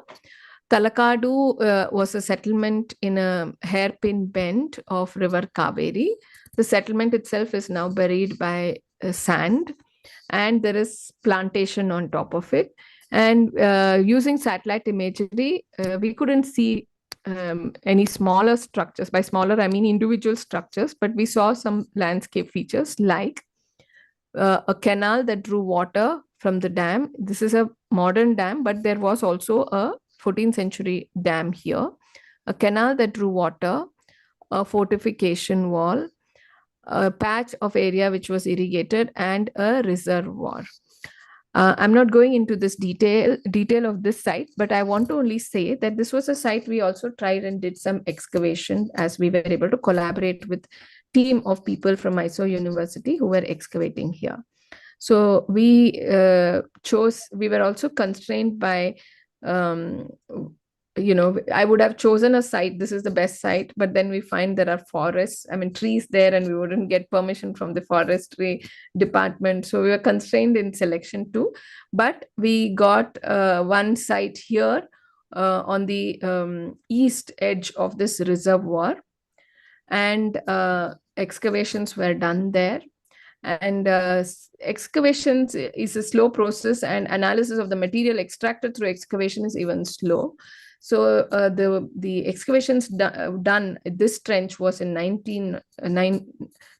Speaker 1: Talakadu was a settlement in a hairpin bend of river Kaveri. The settlement itself is now buried by sand, and there is plantation on top of it. And using satellite imagery, we couldn't see any smaller structures. By smaller, I mean individual structures, but we saw some landscape features like a canal that drew water from the dam. This is a modern dam, but there was also a 14th century dam here. A canal that drew water, a fortification wall, a patch of area which was irrigated, and a reservoir. I'm not going into this detail of this site, but I want to only say that this was a site we also tried and did some excavation, as we were able to collaborate with team of people from Mysore University who were excavating here. So we were also constrained by, I would have chosen a site, this is the best site, but then we find there are forests, trees there, and we wouldn't get permission from the forestry department. So we were constrained in selection too. But we got one site here on the east edge of this reservoir, and excavations were done there. And excavations is a slow process, and analysis of the material extracted through excavation is even slow. So the excavations done, this trench was in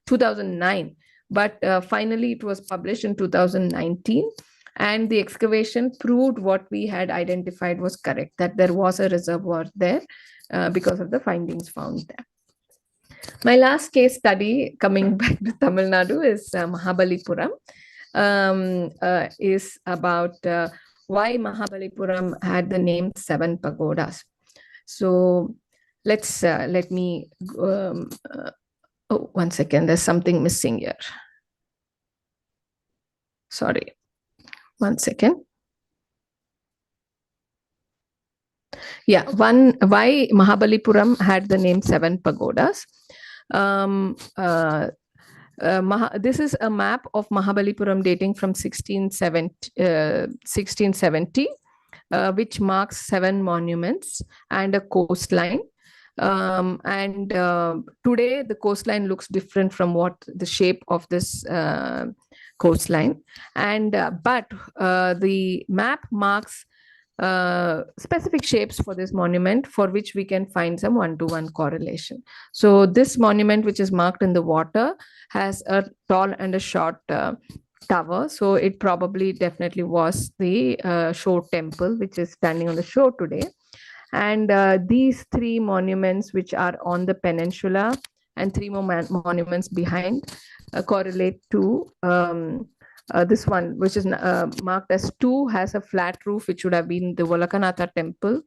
Speaker 1: 2009, but finally it was published in 2019. And the excavation proved what we had identified was correct, that there was a reservoir there because of the findings found there. My last case study, coming back to Tamil Nadu, is Mahabalipuram. Is about why Mahabalipuram had the name Seven Pagodas. So let me, oh, 1 second, there's something missing here. Sorry, 1 second. Yeah, why Mahabalipuram had the name Seven Pagodas. This is a map of Mahabalipuram dating from 1670, which marks 7 monuments and a coastline. Today, the coastline looks different from what the shape of this coastline. But the map marks specific shapes for this monument, for which we can find some one-to-one correlation. So this monument, which is marked in the water, has a tall and a short tower. So it probably definitely was the shore temple, which is standing on the shore today. And these 3 monuments, which are on the peninsula, and 3 more monuments behind, correlate to this one, which is marked as 2, has a flat roof, which would have been the Volakanatha temple.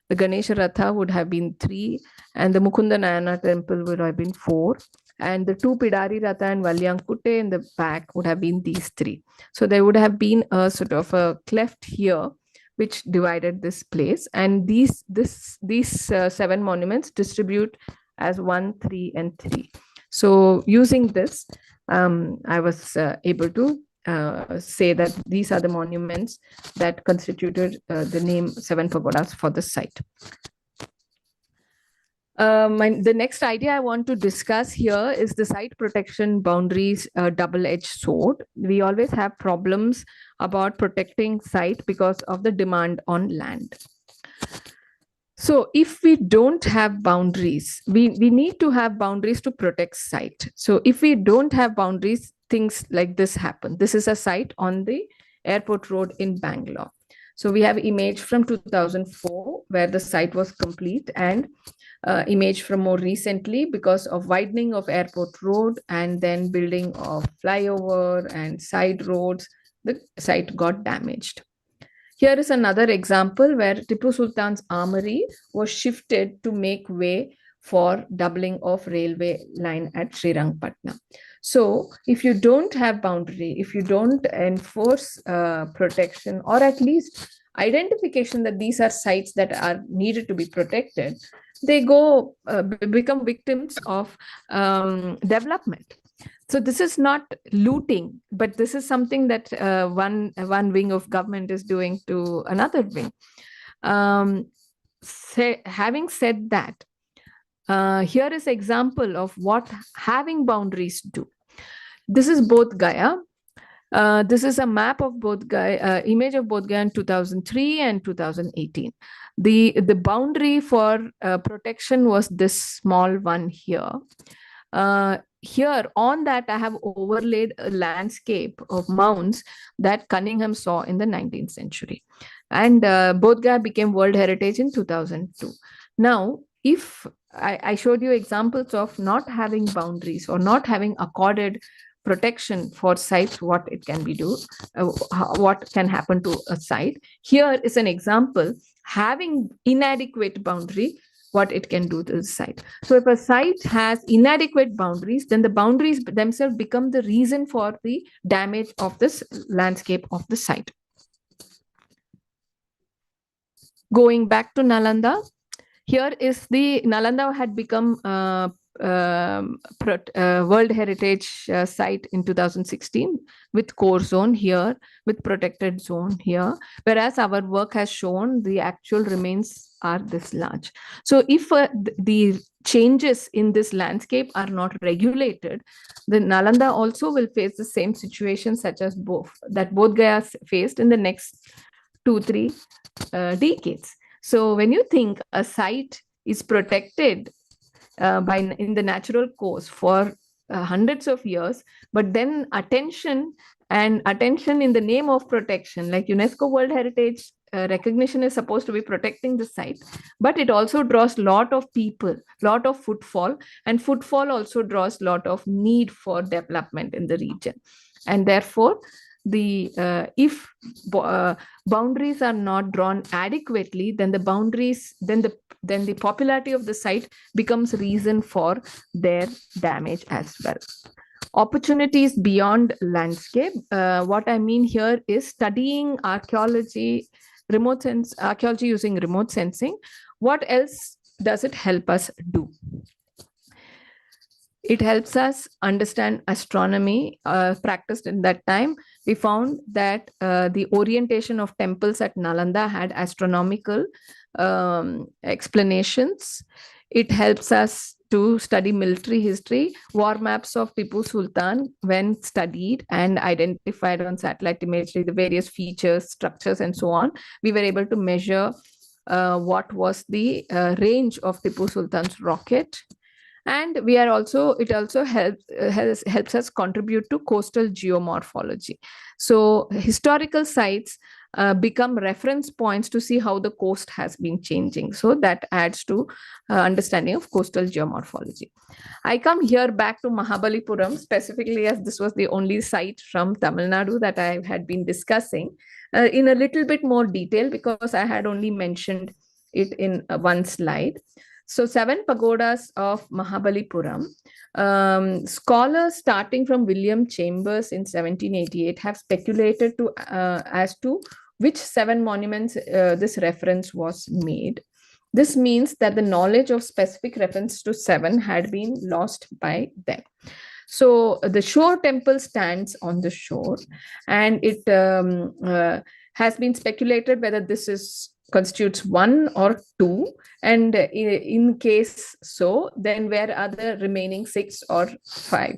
Speaker 1: The Ganesha Ratha would have been 3, and the Mukunda Nayana temple would have been 4. And the 2 Pidari Ratha and Valyankute in the back would have been these 3. So there would have been a sort of a cleft here, which divided this place. And these 7 monuments distribute as 1, 3, and 3. So using this, I was able to say that these are the monuments that constituted the name Seven Pagodas for the site. The next idea I want to discuss here is the site protection boundaries double-edged sword. We always have problems about protecting site because of the demand on land. So if we don't have boundaries, we need to have boundaries to protect site. So if we don't have boundaries, things like this happen. This is a site on the airport road in Bangalore. So we have image from 2004 where the site was complete, and image from more recently because of widening of airport road and then building of flyover and side roads, the site got damaged. Here is another example where Tipu Sultan's armory was shifted to make way for doubling of railway line at Srirangapatna. So if you don't have boundary, if you don't enforce protection, or at least identification that these are sites that are needed to be protected, they go become victims of development. So this is not looting, but this is something that one wing of government is doing to another wing. Having said that, here is an example of what having boundaries do. This is Bodh Gaya. This is a map of Bodh Gaya, image of Bodh Gaya in 2003 and 2018. The boundary for protection was this small one here. Here on that, I have overlaid a landscape of mounds that Cunningham saw in the 19th century. And Bodh Gaya became World Heritage in 2002. Now, if I showed you examples of not having boundaries or not having accorded protection for sites, what it can be what can happen to a site. Here is an example, having inadequate boundary, what it can do to the site. So if a site has inadequate boundaries, then the boundaries themselves become the reason for the damage of this landscape of the site. Going back to Nalanda, here is the Nalanda had become World Heritage site in 2016 with core zone here, with protected zone here, whereas our work has shown the actual remains are this large. So if the changes in this landscape are not regulated, then Nalanda also will face the same situation such as Bodh Gaya faced in the next 2-3 decades. So when you think a site is protected in the natural course for hundreds of years, but then attention in the name of protection, like UNESCO World Heritage recognition is supposed to be protecting the site, but it also draws a lot of people, lot of footfall, and footfall also draws a lot of need for development in the region. And therefore, the if boundaries are not drawn adequately, then the boundaries, then the popularity of the site becomes reason for their damage as well. Opportunities beyond landscape. What I mean here is studying archaeology using remote sensing. What else does it help us do? It helps us understand astronomy practiced in that time. We found that the orientation of temples at Nalanda had astronomical explanations. It helps us to study military history. War maps of Tipu Sultan, when studied and identified on satellite imagery, the various features, structures, and so on, we were able to measure what was the range of Tipu Sultan's rocket. And it also helps us contribute to coastal geomorphology. So historical sites become reference points to see how the coast has been changing. So that adds to understanding of coastal geomorphology. I come here back to Mahabalipuram, specifically as this was the only site from Tamil Nadu that I had been discussing in a little bit more detail, because I had only mentioned it in one slide. So 7 pagodas of Mahabalipuram. Scholars starting from William Chambers in 1788 have speculated as to which 7 monuments this reference was made. This means that the knowledge of specific reference to 7 had been lost by them. So the shore temple stands on the shore, and it has been speculated whether this constitutes 1 or 2, and in case so, then where are the remaining 6 or 5?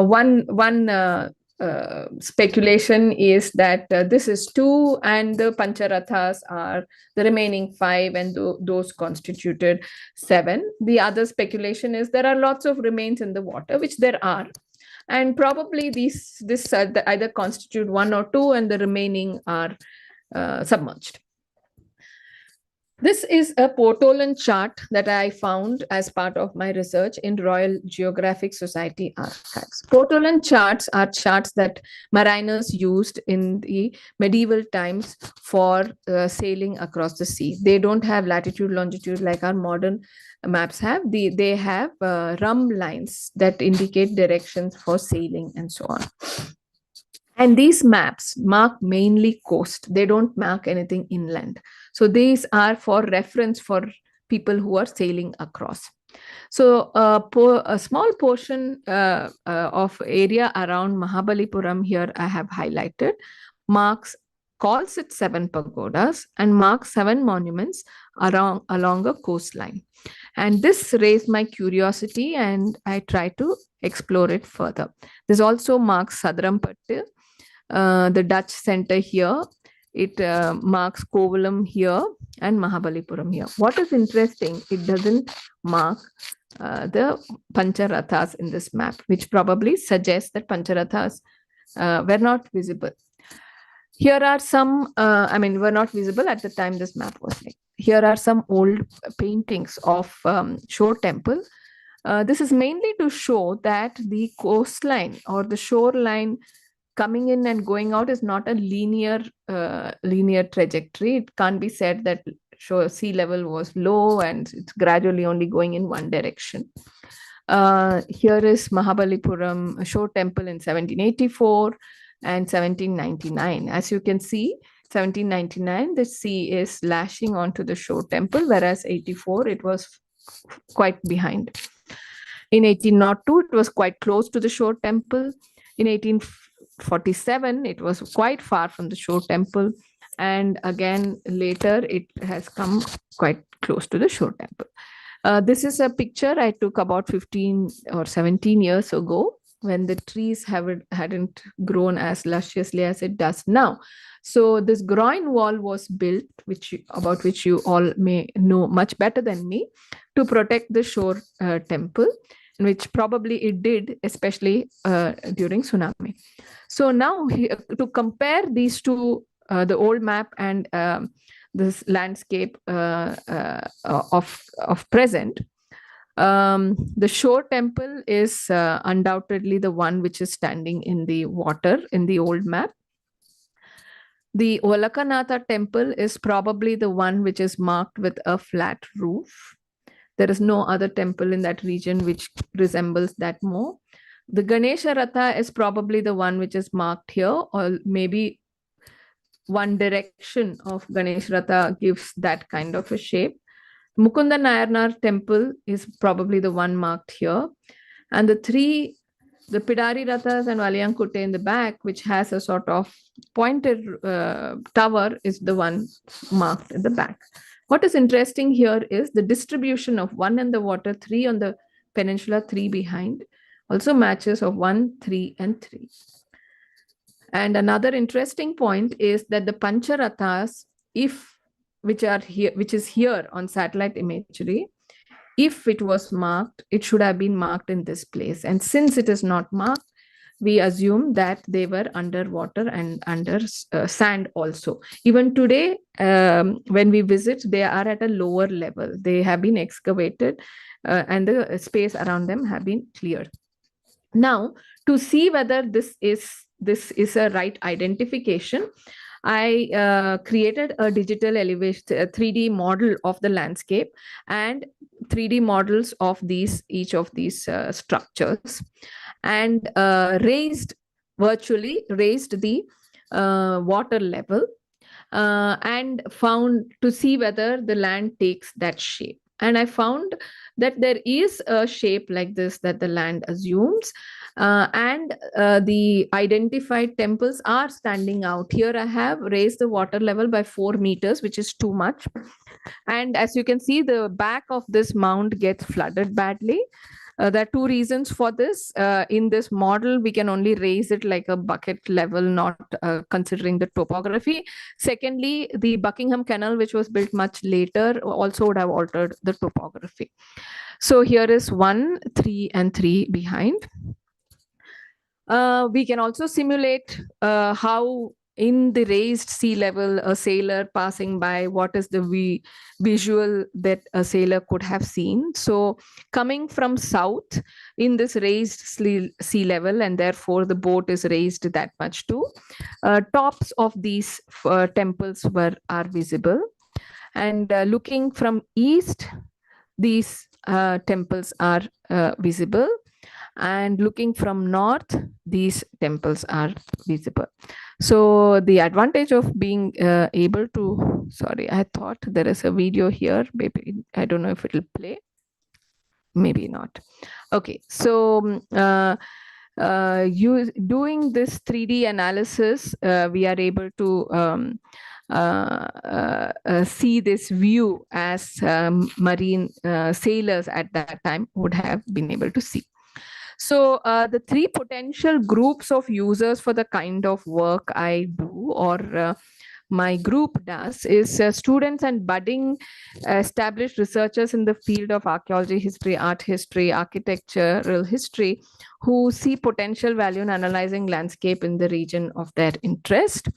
Speaker 1: One speculation is that this is 2 and the Pancharathas are the remaining 5, and those constituted 7. The other speculation is there are lots of remains in the water, which there are, and probably this either constitute 1 or 2 and the remaining are submerged. This is a Portolan chart that I found as part of my research in Royal Geographic Society archives. Portolan charts are charts that mariners used in the medieval times for sailing across the sea. They don't have latitude, longitude like our modern maps have. They have rhumb lines that indicate directions for sailing and so on. And these maps mark mainly coast. They don't mark anything inland. So these are for reference for people who are sailing across. So a small portion of area around Mahabalipuram here I have highlighted calls it 7 pagodas and marks 7 monuments along a coastline. And this raised my curiosity and I tried to explore it further. This also marks Sadarampattu, the Dutch center here. It marks Colum here and Mahabalipuram here. What is interesting, it doesn't mark the Pancharathas in this map, which probably suggests that Pancharathas were not visible. Here are some, were not visible at the time this map was made. Here are some old paintings of shore temple. This is mainly to show that the coastline or the shoreline coming in and going out is not a linear trajectory. It can't be said that sea level was low and it's gradually only going in one direction. Here is Mahabalipuram shore temple in 1784 and 1799. As you can see, 1799, the sea is lashing onto the shore temple, whereas 84, it was quite behind. In 1802, it was quite close to the shore temple. In 1847, it was quite far from the shore temple. And again, later, it has come quite close to the shore temple. This is a picture I took about 15 or 17 years ago, when the trees hadn't grown as lusciously as it does now. So this groin wall was built, about which you all may know much better than me, to protect the shore temple. which probably it did, especially during tsunami. So now to compare these two, the old map and this landscape of present, the shore temple is undoubtedly the one which is standing in the water in the old map. The Olakanatha temple is probably the one which is marked with a flat roof. There is no other temple in that region which resembles that more. The Ganesha Ratha is probably the one which is marked here, or maybe one direction of Ganesh Ratha gives that kind of a shape. Mukunda Nayarnar temple is probably the one marked here. And the Pidari Rathas and Valyankute in the back, which has a sort of pointed tower, is the one marked in the back. What is interesting here is the distribution of 1 in the water, 3 on the peninsula, 3 behind, also matches of 1, 3, and 3. And another interesting point is that the Pancharathas, which is here on satellite imagery, if it was marked, it should have been marked in this place. And since it is not marked, we assume that they were underwater and under sand also. Even today, when we visit, they are at a lower level. They have been excavated and the space around them have been cleared. Now, to see whether this is a right identification, I created a digital elevation, a 3D model of the landscape and 3D models of each of these structures, and virtually raised the water level and found to see whether the land takes that shape. And I found that there is a shape like this that the land assumes, and the identified temples are standing out. Here I have raised the water level by 4 meters, which is too much. And as you can see, the back of this mound gets flooded badly. There are 2 reasons for this. In this model, we can only raise it like a bucket level, not considering the topography. Secondly, the Buckingham Canal, which was built much later, also would have altered the topography. So here is 1, 3, and 3 behind. We can also simulate how in the raised sea level, a sailor passing by, what is the visual that a sailor could have seen. So coming from south in this raised sea level, and therefore the boat is raised that much too, tops of these temples are visible. And looking from east, these temples are visible. And looking from north, these temples are visible. So the advantage of being able to, sorry, I thought there is a video here. Maybe, I don't know if it will play. Maybe not. Okay, so doing this 3D analysis, we are able to see this view as marine sailors at that time would have been able to see. So the 3 potential groups of users for the kind of work I do, or my group does, is students and budding established researchers in the field of archaeology, history, art history, architectural history, who see potential value in analyzing landscape in the region of their interest.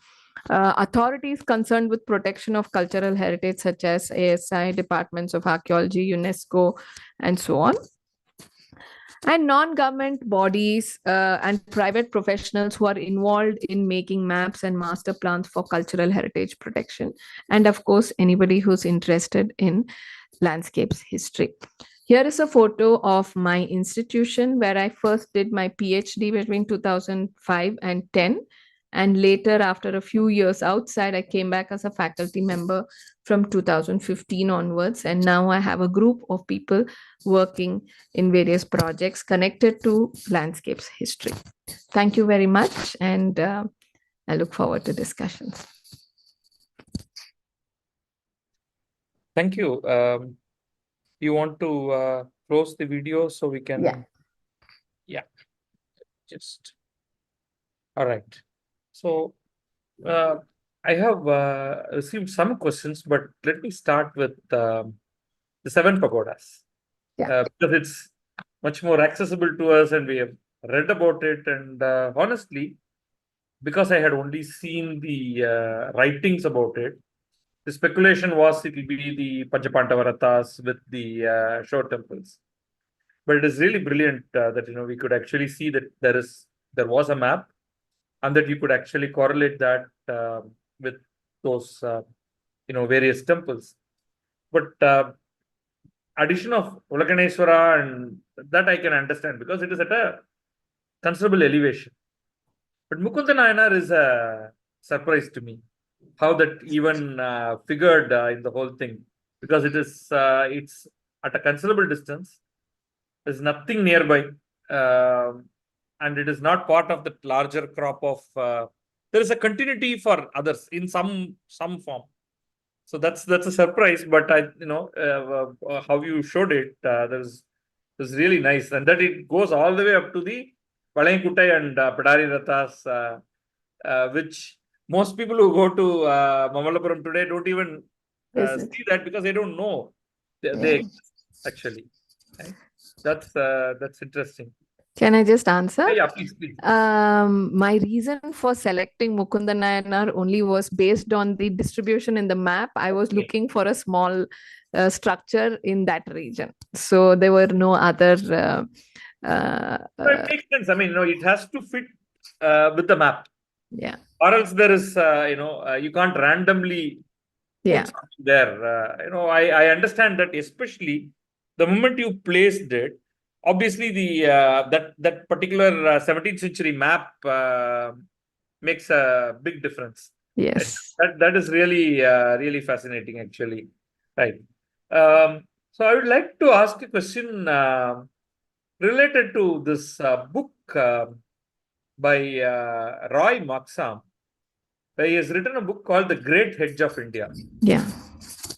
Speaker 1: Authorities concerned with protection of cultural heritage, such as ASI, departments of archaeology, UNESCO, and so on. And non-government bodies and private professionals who are involved in making maps and master plans for cultural heritage protection. And of course, anybody who's interested in landscapes history. Here is a photo of my institution where I first did my PhD between 2005 and 10. And later, after a few years outside, I came back as a faculty member from 2015 onwards. And now I have a group of people working in various projects connected to landscapes history. Thank you very much. And I look forward to discussions.
Speaker 3: Thank you. You want to close the video so we can? Yeah. Just. All right. So I have received some questions, but let me start with the 7 pagodas.
Speaker 1: Yeah.
Speaker 3: Because it's much more accessible to us, and we have read about it. And honestly, because I had only seen the writings about it, the speculation was it will be the Panchapandavaratas with the shore temples. But it is really brilliant that we could actually see that there was a map, and that you could actually correlate that with those various temples. But addition of Ulakaneswara, and that I can understand because it is at a considerable elevation. But Mukunda Nayanar is a surprise to me, how that even figured in the whole thing, because it's at a considerable distance. There's nothing nearby, and it is not part of the larger crop of. There is a continuity for others in some form. So that's a surprise, but how you showed it, there's really nice, and that it goes all the way up to the Valayankuttai and Padari Rathas, which most people who go to Mahabalipuram today don't even see that, because they don't know they exist, actually. Right? That's interesting.
Speaker 1: Can I just answer?
Speaker 3: Yeah, please.
Speaker 1: My reason for selecting Mukunda Nayanar only was based on the distribution in the map. I was looking for a small structure in that region. So there were no other...
Speaker 3: So it makes sense. I mean, it has to fit with the map.
Speaker 1: Yeah.
Speaker 3: Or else there is, you can't randomly put something there. I understand that, especially the moment you placed it, obviously that particular 17th century map makes a big difference.
Speaker 1: Yes.
Speaker 3: That is really fascinating, actually. Right. So I would like to ask a question related to this book by Roy Maxam. He has written a book called The Great Hedge of India.
Speaker 1: Yeah.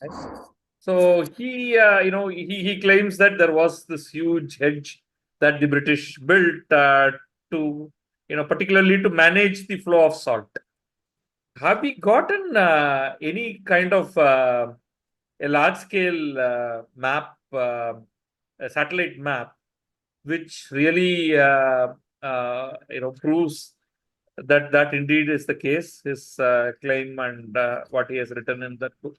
Speaker 3: Right? So he claims that there was this huge hedge that the British built to, particularly to manage the flow of salt. Have we gotten any kind of a large-scale map, a satellite map, which really proves that indeed is the case, his claim and what he has written in that book?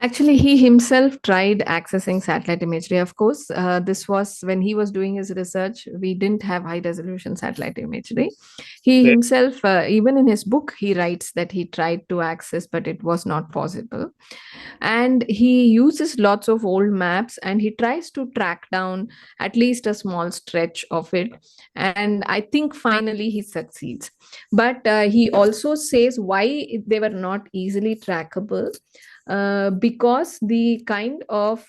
Speaker 1: Actually, he himself tried accessing satellite imagery. Of course, this was when he was doing his research. We didn't have high resolution satellite imagery. He himself, even in his book, he writes that he tried to access, but it was not possible. And he uses lots of old maps, and he tries to track down at least a small stretch of it. And I think finally he succeeds. But he also says why they were not easily trackable. Because the kind of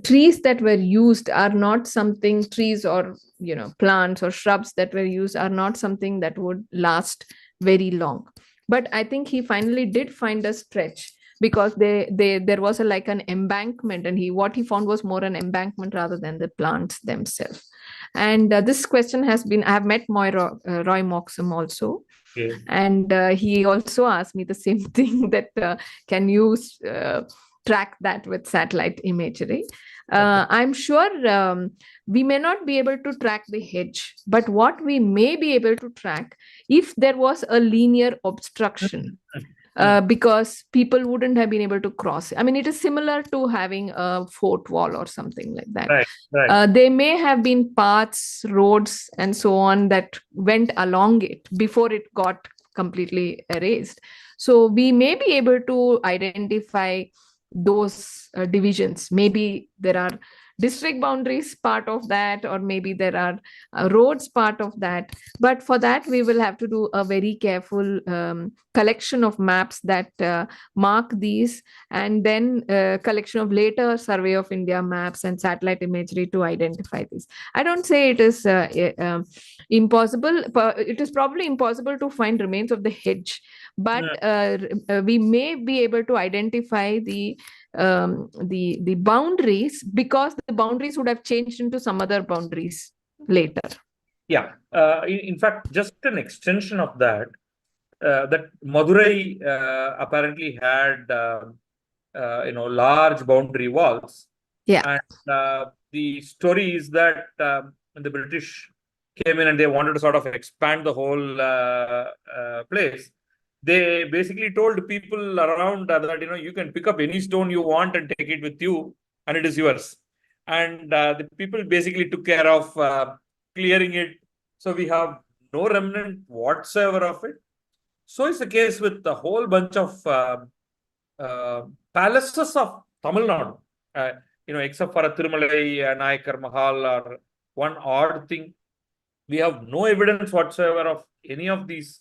Speaker 1: trees that were used are not something, trees or plants or shrubs that were used are not something that would last very long. But I think he finally did find a stretch, because there was like an embankment, and what he found was more an embankment rather than the plants themselves. And this question has been, I have met Roy Moxham also.
Speaker 3: Okay.
Speaker 1: And he also asked me the same thing, that can you track that with satellite imagery? I'm sure we may not be able to track the hedge, but what we may be able to track, if there was a linear obstruction, because people wouldn't have been able to cross. I mean, it is similar to having a fort wall or something like that.
Speaker 3: Right.
Speaker 1: There may have been paths, roads, and so on that went along it before it got completely erased. So we may be able to identify those divisions. Maybe there are district boundaries part of that, or maybe there are roads part of that. But for that, we will have to do a very careful collection of maps that mark these, and then collection of later Survey of India maps and satellite imagery to identify these. I don't say it is impossible. It is probably impossible to find remains of the hedge, but we may be able to identify the boundaries, because the boundaries would have changed into some other boundaries later.
Speaker 3: Yeah. In fact, just an extension of that, that Madurai apparently had large boundary walls.
Speaker 1: Yeah.
Speaker 3: And the story is that when the British came in and they wanted to sort of expand the whole place, they basically told people around that, you can pick up any stone you want and take it with you, and it is yours. And the people basically took care of clearing it. So we have no remnant whatsoever of it. So is the case with the whole bunch of palaces of Tamil Nadu. Except for a Tirumalai, Nayakar Mahal, or one odd thing, we have no evidence whatsoever of any of these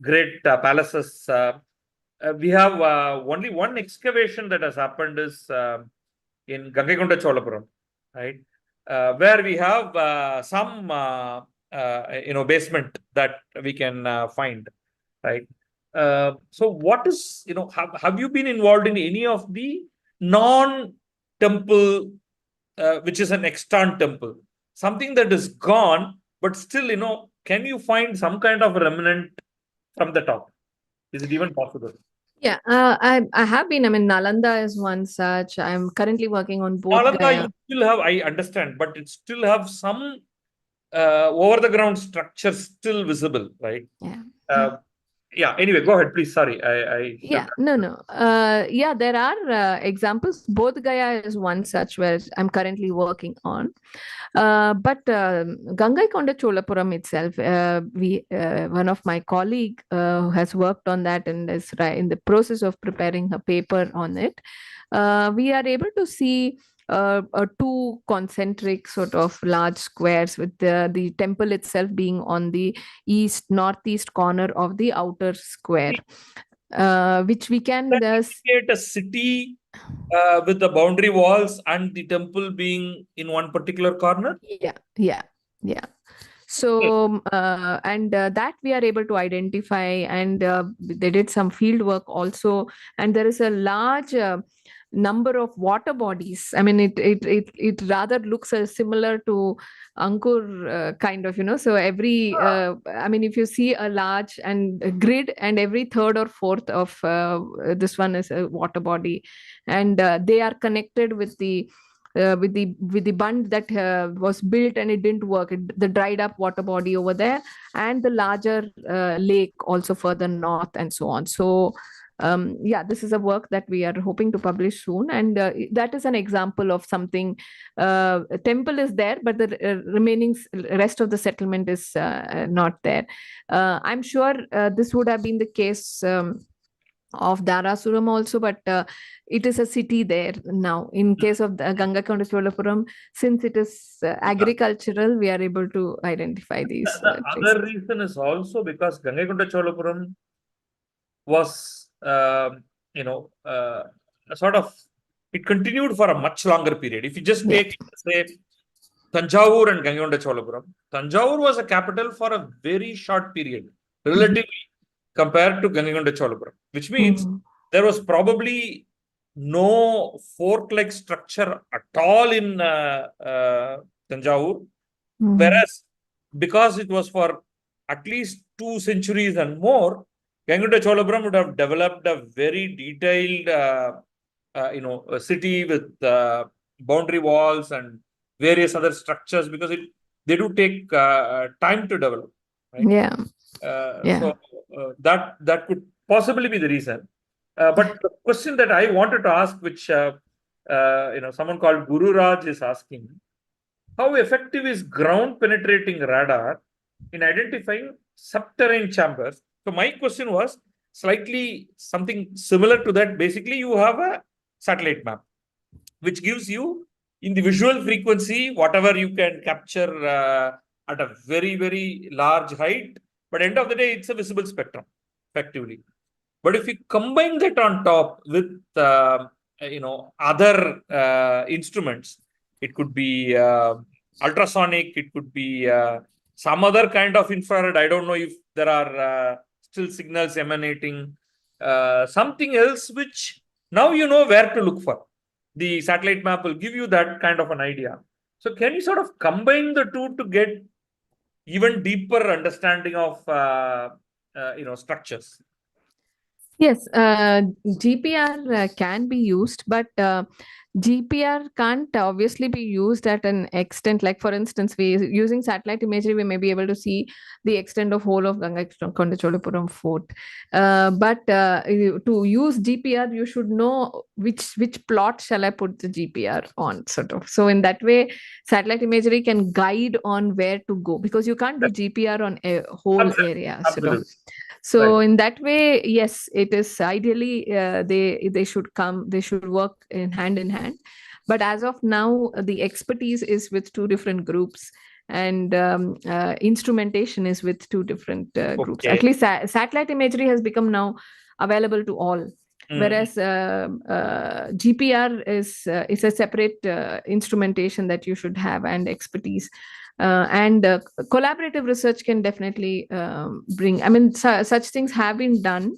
Speaker 3: great palaces. We have only one excavation that has happened is in Gangaikonda Cholapuram, right? Where we have some basement that we can find, right? So what is, have you been involved in any of the non-temple, which is an extant temple, something that is gone, but still, can you find some kind of remnant from the top? Is it even possible?
Speaker 1: Yeah, I have been. I mean, Nalanda is one such. I'm currently working on both
Speaker 3: Nalanda,
Speaker 1: Gaya.
Speaker 3: you still have, I understand, but it still have some over the ground structure still visible, right?
Speaker 1: Yeah.
Speaker 3: Yeah, anyway, go ahead, please. Sorry.
Speaker 1: Yeah, no. Yeah, there are examples. Both Gaya is one such where I'm currently working on. But Gangaikonda Cholapuram itself, one of my colleague has worked on that and is in the process of preparing a paper on it. We are able to see two concentric sort of large squares with the temple itself being on the northeast corner of the outer square, which we can
Speaker 3: create a city with the boundary walls and the temple being in one particular corner.
Speaker 1: Yeah. So that we are able to identify, and they did some field work also, and there is a large number of water bodies. I mean, it rather looks similar to Ankur kind of, so every I mean, if you see a large and a grid, and every third or fourth of this one is a water body, and they are connected with the bund that was built and it didn't work, the dried up water body over there, and the larger lake also further north, and so on. So yeah, this is a work that we are hoping to publish soon, and that is an example of something. A temple is there, but the remaining rest of the settlement is not there. I'm sure this would have been the case of Darasuram also, but it is a city there now. In case of the Gangaikonda Cholapuram, since it is agricultural, we are able to identify these.
Speaker 3: The other reason is also because Gangaikonda Cholapuram was, sort of, it continued for a much longer period. If you just take, say, Tanjavur and Gangaikonda Cholapuram, Tanjavur was a capital for a very short period, relatively, compared to Gangaikonda Cholapuram, which means there was probably no fort-like structure at all in Tanjavur, whereas because it was for at least 2 centuries and more, Gangaikonda Cholapuram would have developed a very detailed, a city with boundary walls and various other structures, because they do take time to develop, right? So that could possibly be the reason. But the question that I wanted to ask, which someone called Guru Raj is asking, how effective is ground penetrating radar in identifying subterranean chambers? So my question was slightly something similar to that. Basically, you have a satellite map, which gives you in the visual frequency whatever you can capture at a very, very large height. But end of the day, it's a visible spectrum, effectively. But if you combine that on top with other instruments, it could be ultrasonic, it could be some other kind of infrared. I don't know if there are still signals emanating, something else which now you know where to look for. The satellite map will give you that kind of an idea. So can you sort of combine the two to get even deeper understanding of structures?
Speaker 1: Yes, GPR can be used, but GPR can't obviously be used at an extent, like for instance, using satellite imagery, we may be able to see the extent of whole of Gangaikonda Fort. To use GPR, you should know which plot shall I put the GPR on, sort of. So in that way, satellite imagery can guide on where to go, because you can't do GPR on a whole
Speaker 3: Absolutely.
Speaker 1: area, sort of.
Speaker 3: Absolutely.
Speaker 1: So in that way, yes, it is ideally they should work in hand. But as of now, the expertise is with two different groups, and instrumentation is with two different groups.
Speaker 3: Okay.
Speaker 1: At least satellite imagery has become now available to all, whereas GPR is a separate instrumentation that you should have, and expertise. And collaborative research can definitely bring. I mean, such things have been done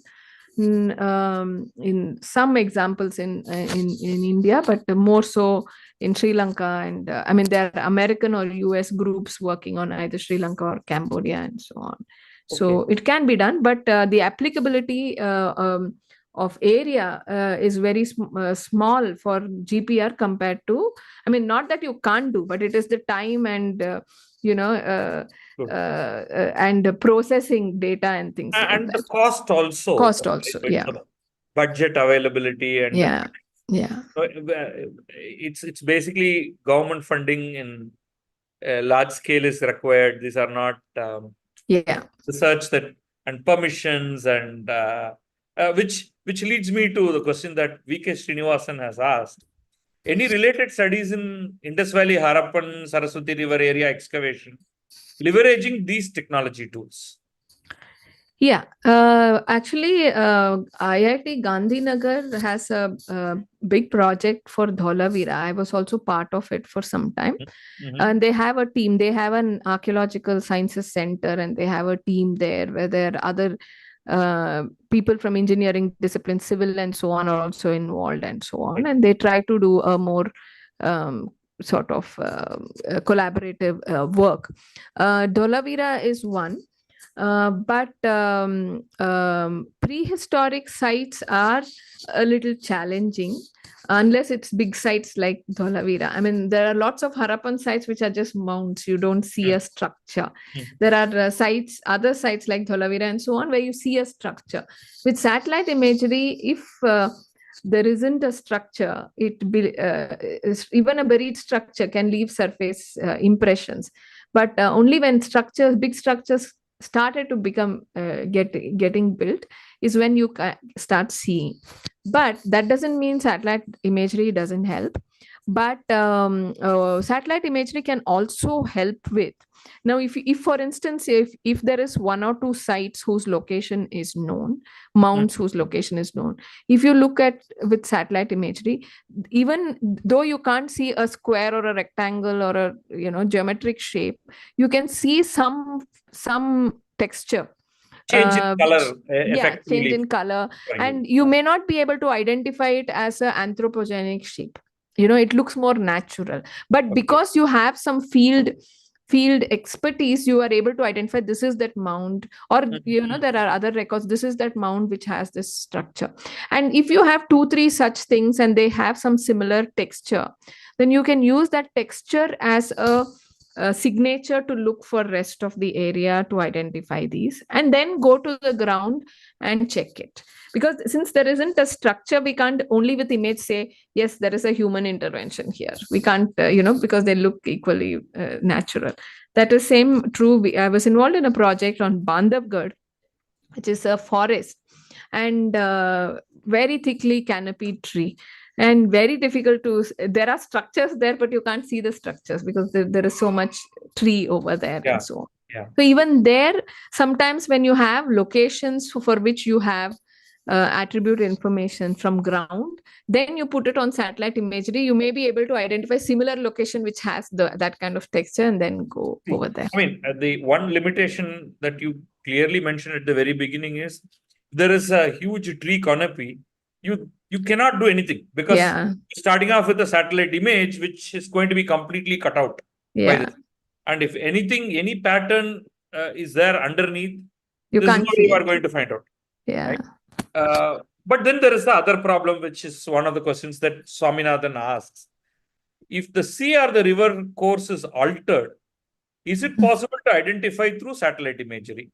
Speaker 1: in some examples in India, but more so in Sri Lanka. And I mean, there are American or US groups working on either Sri Lanka or Cambodia and so on. So it can be done, but the applicability of area is very small for GPR compared to, I mean, not that you can't do, but it is the time and and processing data and things like
Speaker 3: And
Speaker 1: that.
Speaker 3: the cost also.
Speaker 1: Cost also, yeah.
Speaker 3: Budget availability and
Speaker 1: yeah.
Speaker 3: It's basically government funding in large scale is required. These are not research that and permissions and which leads me to the question that V.K. Srinivasan has asked. Any related studies in Indus Valley, Harappan, Saraswati River area excavation leveraging these technology tools?
Speaker 1: Yeah, actually, IIT Gandhinagar has a big project for Dholavira. I was also part of it for some time. And they have a team. They have an archaeological sciences center, and they have a team there where there are other people from engineering disciplines, civil and so on, are also involved and so on. And they try to do a more sort of collaborative work. Dholavira is one. But prehistoric sites are a little challenging unless it's big sites like Dholavira. I mean, there are lots of Harappan sites which are just mounds. You don't see a structure. There are other sites like Dholavira and so on, where you see a structure. With satellite imagery, if there isn't a structure, even a buried structure can leave surface impressions. But only when big structures started to become getting built is when you start seeing. But that doesn't mean satellite imagery doesn't help. But satellite imagery can also help with. Now, if for instance, if there is one or two sites whose location is known, mounds whose location is known, if you look at with satellite imagery, even though you can't see a square or a rectangle or a geometric shape, you can see some texture.
Speaker 3: Change in color.
Speaker 1: Change in color. And you may not be able to identify it as an anthropogenic shape. It looks more natural. But because you have some field expertise, you are able to identify this is that mound, or there are other records, this is that mound which has this structure. And if you have 2-3 such things and they have some similar texture, then you can use that texture as a signature to look for rest of the area to identify these, and then go to the ground and check it. Because since there isn't a structure, we can't only with image say, yes, there is a human intervention here. We can't, because they look equally natural. That is same true. I was involved in a project on Bandhavgarh, which is a forest, and very thickly canopied tree. And very difficult there are structures there, but you can't see the structures because there is so much tree over there and so on. So even there, sometimes when you have locations for which you have attribute information from ground, then you put it on satellite imagery, you may be able to identify similar location which has that kind of texture, and then go over there.
Speaker 3: I mean, the one limitation that you clearly mentioned at the very beginning is there is a huge tree canopy. You cannot do anything because starting off with a satellite image, which is going to be completely cut out by this. And if anything, any pattern is there underneath,
Speaker 1: you
Speaker 3: this
Speaker 1: can't
Speaker 3: is what
Speaker 1: see
Speaker 3: you are going to find out.
Speaker 1: Right?
Speaker 3: But then there is the other problem, which is one of the questions that Swaminathan asks. If the sea or the river course is altered, is it possible to identify through satellite imagery?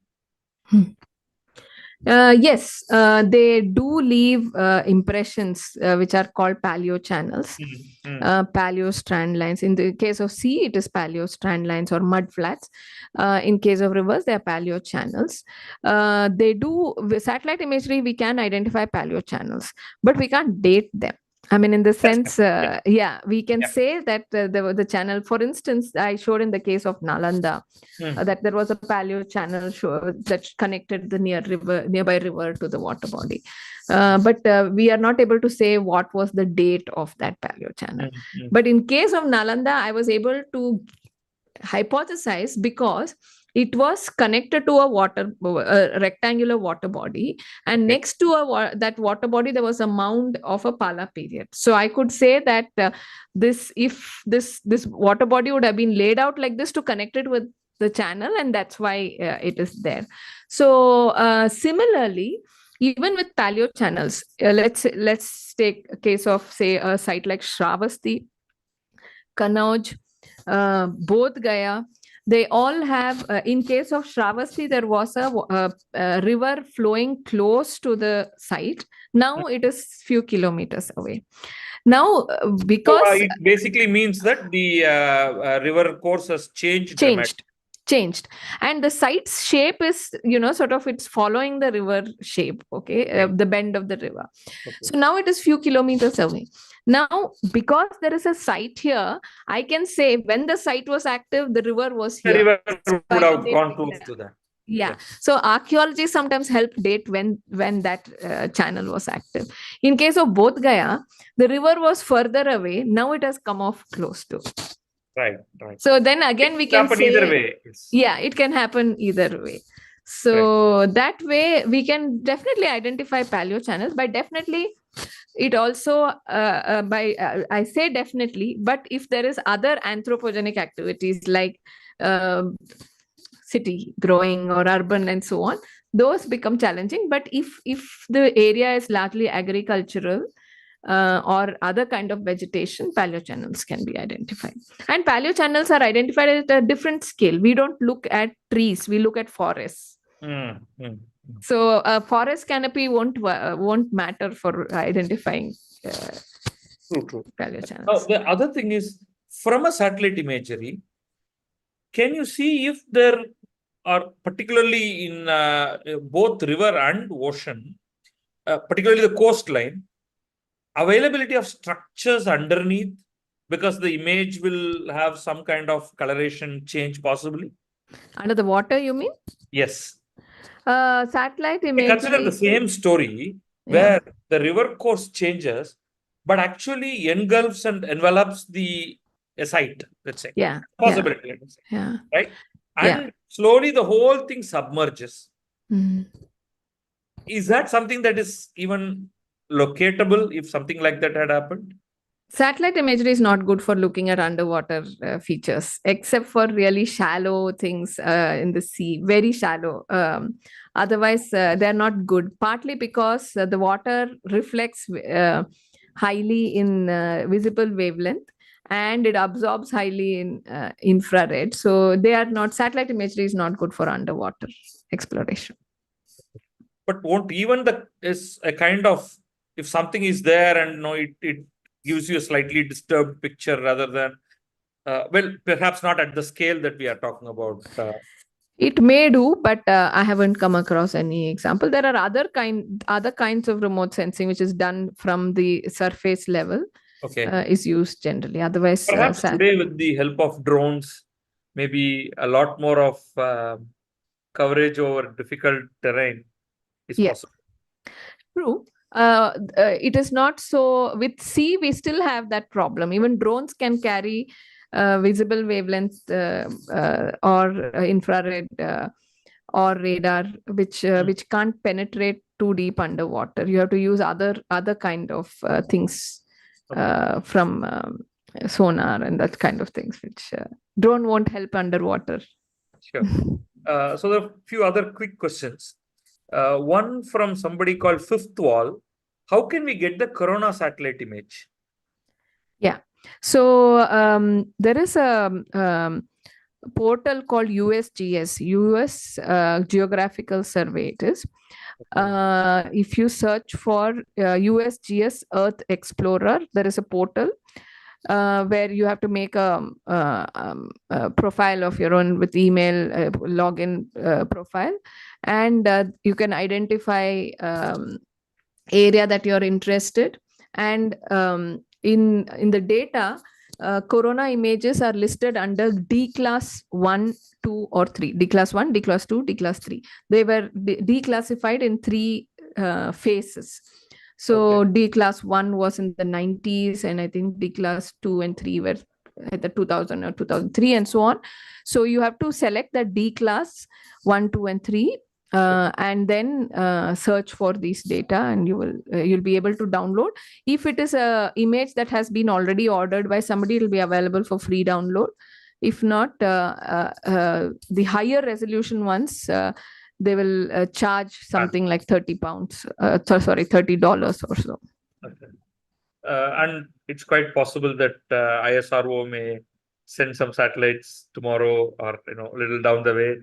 Speaker 1: Yes, they do leave impressions which are called paleo channels, paleo strand lines. In the case of sea, it is paleo strand lines or mud flats. In case of rivers, they are paleo channels. They do with satellite imagery. We can identify paleo channels, but we can't date them. I mean, in the sense, we can say that the channel, for instance, I showed in the case of Nalanda, that there was a paleo channel that connected the nearby river to the water body. But we are not able to say what was the date of that paleo channel. But in case of Nalanda, I was able to hypothesize because it was connected to a rectangular water body, and next to that water body there was a mound of a Pala period. So I could say that this water body would have been laid out like this to connect it with the channel, and that's why it is there. So similarly, even with paleo channels, let's take a case of, say, a site like Shravasti, Kanauj, Bodh Gaya. They all have, in case of Shravasti, there was a river flowing close to the site. Now it is few kilometers away. Now, because
Speaker 3: so, it basically means that the river course has changed.
Speaker 1: And the site's shape is, sort of, it's following the river shape, the bend of the river. So now it is few kilometers away. Now, because there is a site here, I can say when the site was active, the river was here.
Speaker 3: The river would have gone close to that.
Speaker 1: Yeah. So archaeology sometimes help date when that channel was active. In case of Bodh Gaya, the river was further away. Now it has come off close to.
Speaker 3: Right.
Speaker 1: So then again, we can say
Speaker 3: either way.
Speaker 1: Yeah, it can happen either way. So that way we can definitely identify paleo channels. By definitely, it also I say definitely, but if there is other anthropogenic activities like city growing or urban and so on, those become challenging. But if the area is largely agricultural or other kind of vegetation, paleo channels can be identified. And paleo channels are identified at a different scale. We don't look at trees, we look at forests. So a forest canopy won't matter for identifying
Speaker 3: true.
Speaker 1: paleo channels.
Speaker 3: The other thing is, from a satellite imagery, can you see if there are, particularly in both river and ocean, particularly the coastline, availability of structures underneath, because the image will have some kind of coloration change possibly?
Speaker 1: Under the water, you mean?
Speaker 3: Yes.
Speaker 1: Satellite imagery.
Speaker 3: Consider the same story where the river course changes, but actually engulfs and envelops the site, let's say. Possibility, let's say. Right? And slowly the whole thing submerges. Is that something that is even locatable if something like that had happened?
Speaker 1: Satellite imagery is not good for looking at underwater features, except for really shallow things in the sea, very shallow. Otherwise, they're not good, partly because the water reflects highly in visible wavelength, and it absorbs highly in infrared. So they are not, satellite imagery is not good for underwater exploration.
Speaker 3: But won't even is a kind of, if something is there and it gives you a slightly disturbed picture rather than, well, perhaps not at the scale that we are talking about.
Speaker 1: It may do, but I haven't come across any example. There are other kinds of remote sensing which is done from the surface level. Is used generally. Otherwise,
Speaker 3: perhaps today with the help of drones, maybe a lot more of coverage over difficult terrain is possible.
Speaker 1: True. It is not so. With sea, we still have that problem. Even drones can carry visible wavelength or infrared or radar, which can't penetrate too deep underwater. You have to use other kind of things from sonar and that kind of things, which drone won't help underwater.
Speaker 3: Sure. So there are a few other quick questions. One from somebody called Fifth Wall. how can we get the corona satellite image?
Speaker 1: Yeah. So there is a portal called USGS, US Geographical Survey. It is. If you search for USGS Earth Explorer, there is a portal where you have to make a profile of your own with email login profile, and you can identify area that you're interested. And in the data, corona images are listed under D class 1, 2, or 3. D class 1, D class 2, D class 3. They were declassified in 3 phases. So D class 1 was in the 90s, and I think D class 2 and 3 were at the 2000 or 2003, and so on. So you have to select the D class 1, 2, and 3. And then search for these data, and you'll be able to download. If it is a image that has been already ordered by somebody, it will be available for free download. If not, the higher resolution ones, they will charge something like £30 or so.
Speaker 3: Okay. And it's quite possible that ISRO may send some satellites tomorrow or a little down the way,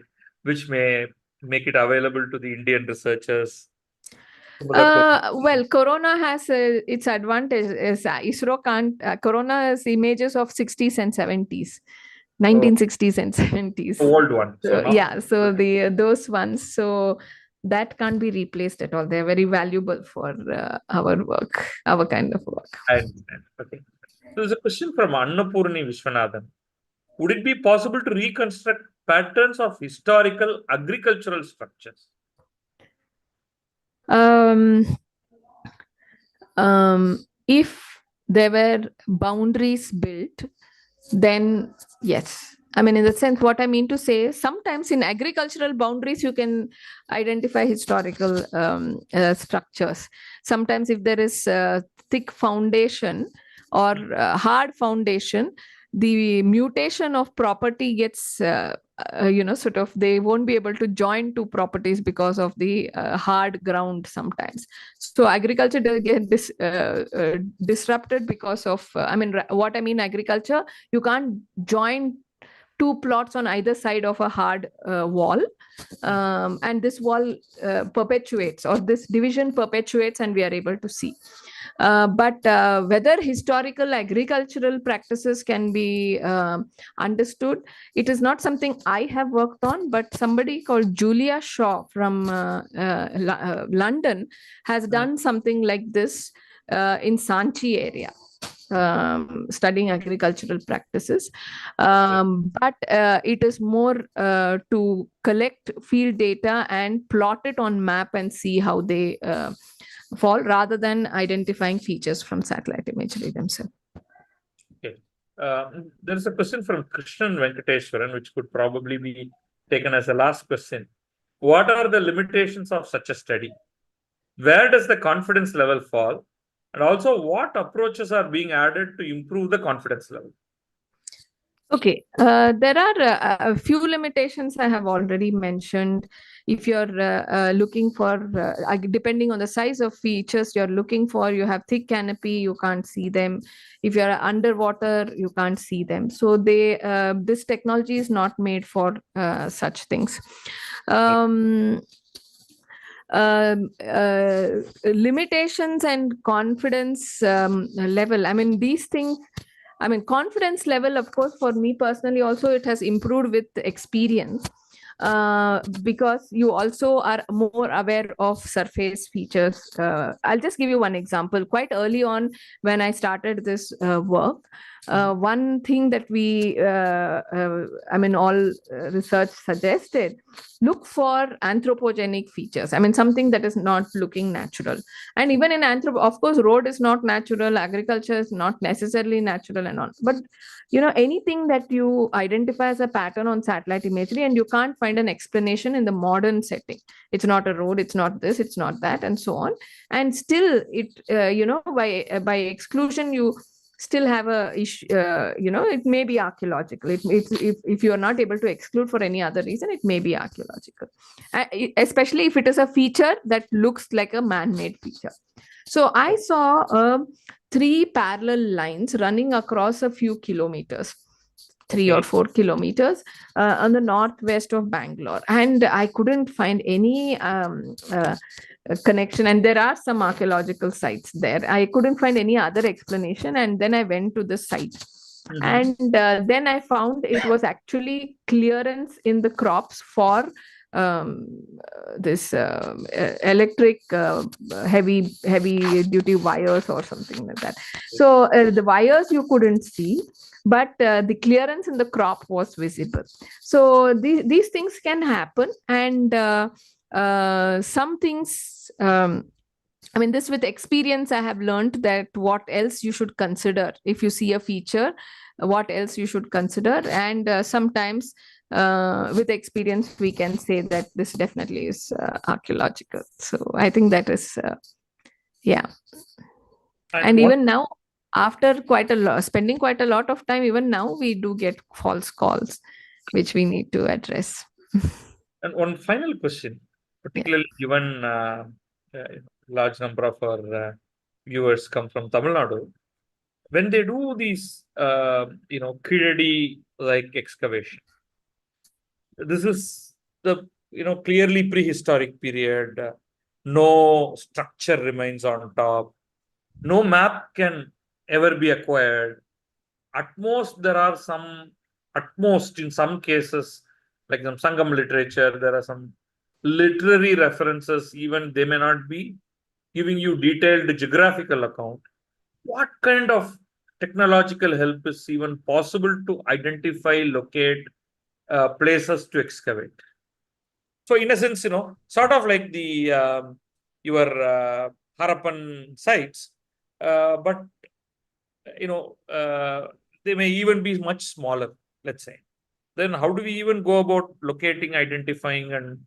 Speaker 3: which may make it available to the Indian researchers.
Speaker 1: Well, corona has its advantage. ISRO can't. Corona has images of 60s and 70s, 1960s and 70s.
Speaker 3: Old one.
Speaker 1: So those ones. So that can't be replaced at all. They're very valuable for our work, our kind of work.
Speaker 3: I understand. Okay. So there's a question from Annapurni Vishwanathan. Would it be possible to reconstruct patterns of historical agricultural structures?
Speaker 1: If there were boundaries built, then yes. I mean, in the sense, what I mean to say, sometimes in agricultural boundaries, you can identify historical structures. Sometimes if there is a thick foundation or hard foundation, the mutation of property gets, they won't be able to join two properties because of the hard ground sometimes. So agriculture does get disrupted because of, what I mean agriculture, you can't join two plots on either side of a hard wall, and this wall perpetuates, or this division perpetuates, and we are able to see. But whether historical agricultural practices can be understood, it is not something I have worked on, but somebody called Julia Shaw from London has done something like this in Sanchi area. Studying agricultural practices, but it is more to collect field data and plot it on map and see how they fall, rather than identifying features from satellite imagery themselves.
Speaker 3: Okay. There is a question from Krishnan Venkateshwaran, which could probably be taken as a last question. What are the limitations of such a study? Where does the confidence level fall? And also, what approaches are being added to improve the confidence level?
Speaker 1: Okay, there are a few limitations I have already mentioned. If you're looking for, depending on the size of features you're looking for, you have thick canopy, you can't see them. If you're underwater, you can't see them. So this technology is not made for such things. Limitations and confidence level. I mean, these things, confidence level, of course, for me personally, also it has improved with experience, because you also are more aware of surface features. I'll just give you one example. Quite early on, when I started this work, one thing that we, all research suggested, look for anthropogenic features. Something that is not looking natural. And even in of course, road is not natural, agriculture is not necessarily natural and all. But, anything that you identify as a pattern on satellite imagery and you can't find an explanation in the modern setting. It's not a road, it's not this, it's not that, and so on. And still, it, by exclusion, you still have a issue, it may be archaeological. If you are not able to exclude for any other reason, it may be archaeological, especially if it is a feature that looks like a man-made feature. So I saw 3 parallel lines running across a few kilometers. 3 or 4 kilometers on the northwest of Bangalore, and I couldn't find any connection. And there are some archaeological sites there. I couldn't find any other explanation, and then I went to the site. And then I found it was actually clearance in the crops for this electric heavy duty wires or something like that. So the wires you couldn't see, but the clearance in the crop was visible. So these things can happen, and some things, I mean, this with experience, I have learned that what else you should consider if you see a feature, what else you should consider. And sometimes with experience, we can say that this definitely is archaeological. So I think that is, yeah. And even now, after spending quite a lot of time, even now we do get false calls, which we need to address.
Speaker 3: And one final question, particularly given large number of our viewers come from Tamil Nadu, when they do these, Kiradi like excavation, this is the clearly prehistoric period. No structure remains on top. No map can ever be acquired. At most, there are some. At most, in some cases, like some Sangam literature, there are some literary references. Even they may not be giving you detailed geographical account. What kind of technological help is even possible to identify, locate places to excavate? So in a sense, sort of like the your Harappan sites, but they may even be much smaller, let's say. Then how do we even go about locating, identifying, and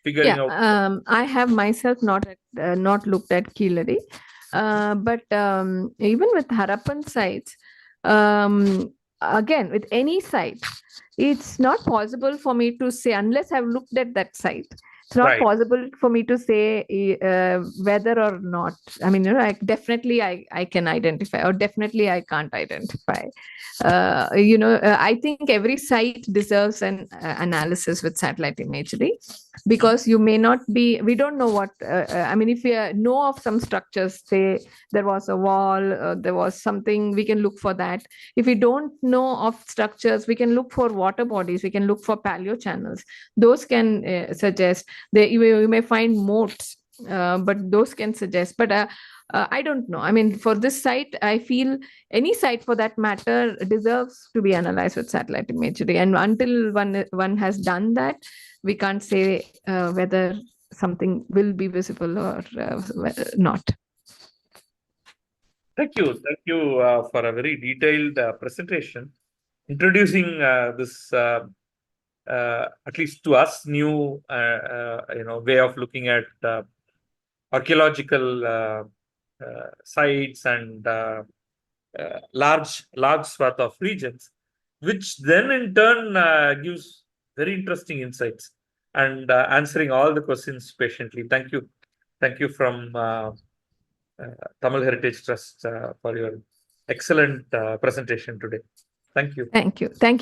Speaker 3: figuring out?
Speaker 1: I have myself not looked at Kilari, but even with Harappan sites, again with any site, it's not possible for me to say unless I've looked at that site. It's not possible for me to say whether or not. I mean, definitely I can identify, or definitely I can't identify. I think every site deserves an analysis with satellite imagery, because you may not be. We don't know what. I mean, if we know of some structures, say there was a wall, there was something, we can look for that. If we don't know of structures, we can look for water bodies, we can look for paleo channels. Those can suggest that you may find moats, but those can suggest. But I don't know. I mean, for this site, I feel any site for that matter deserves to be analyzed with satellite imagery. And until one has done that, we can't say whether something will be visible or not.
Speaker 3: Thank you for a very detailed presentation, introducing this at least to us new way of looking at archaeological sites and large swath of regions, which then in turn gives very interesting insights and answering all the questions patiently. Thank you from Tamil Heritage Trust for your excellent presentation today. Thank you.
Speaker 1: Thank you.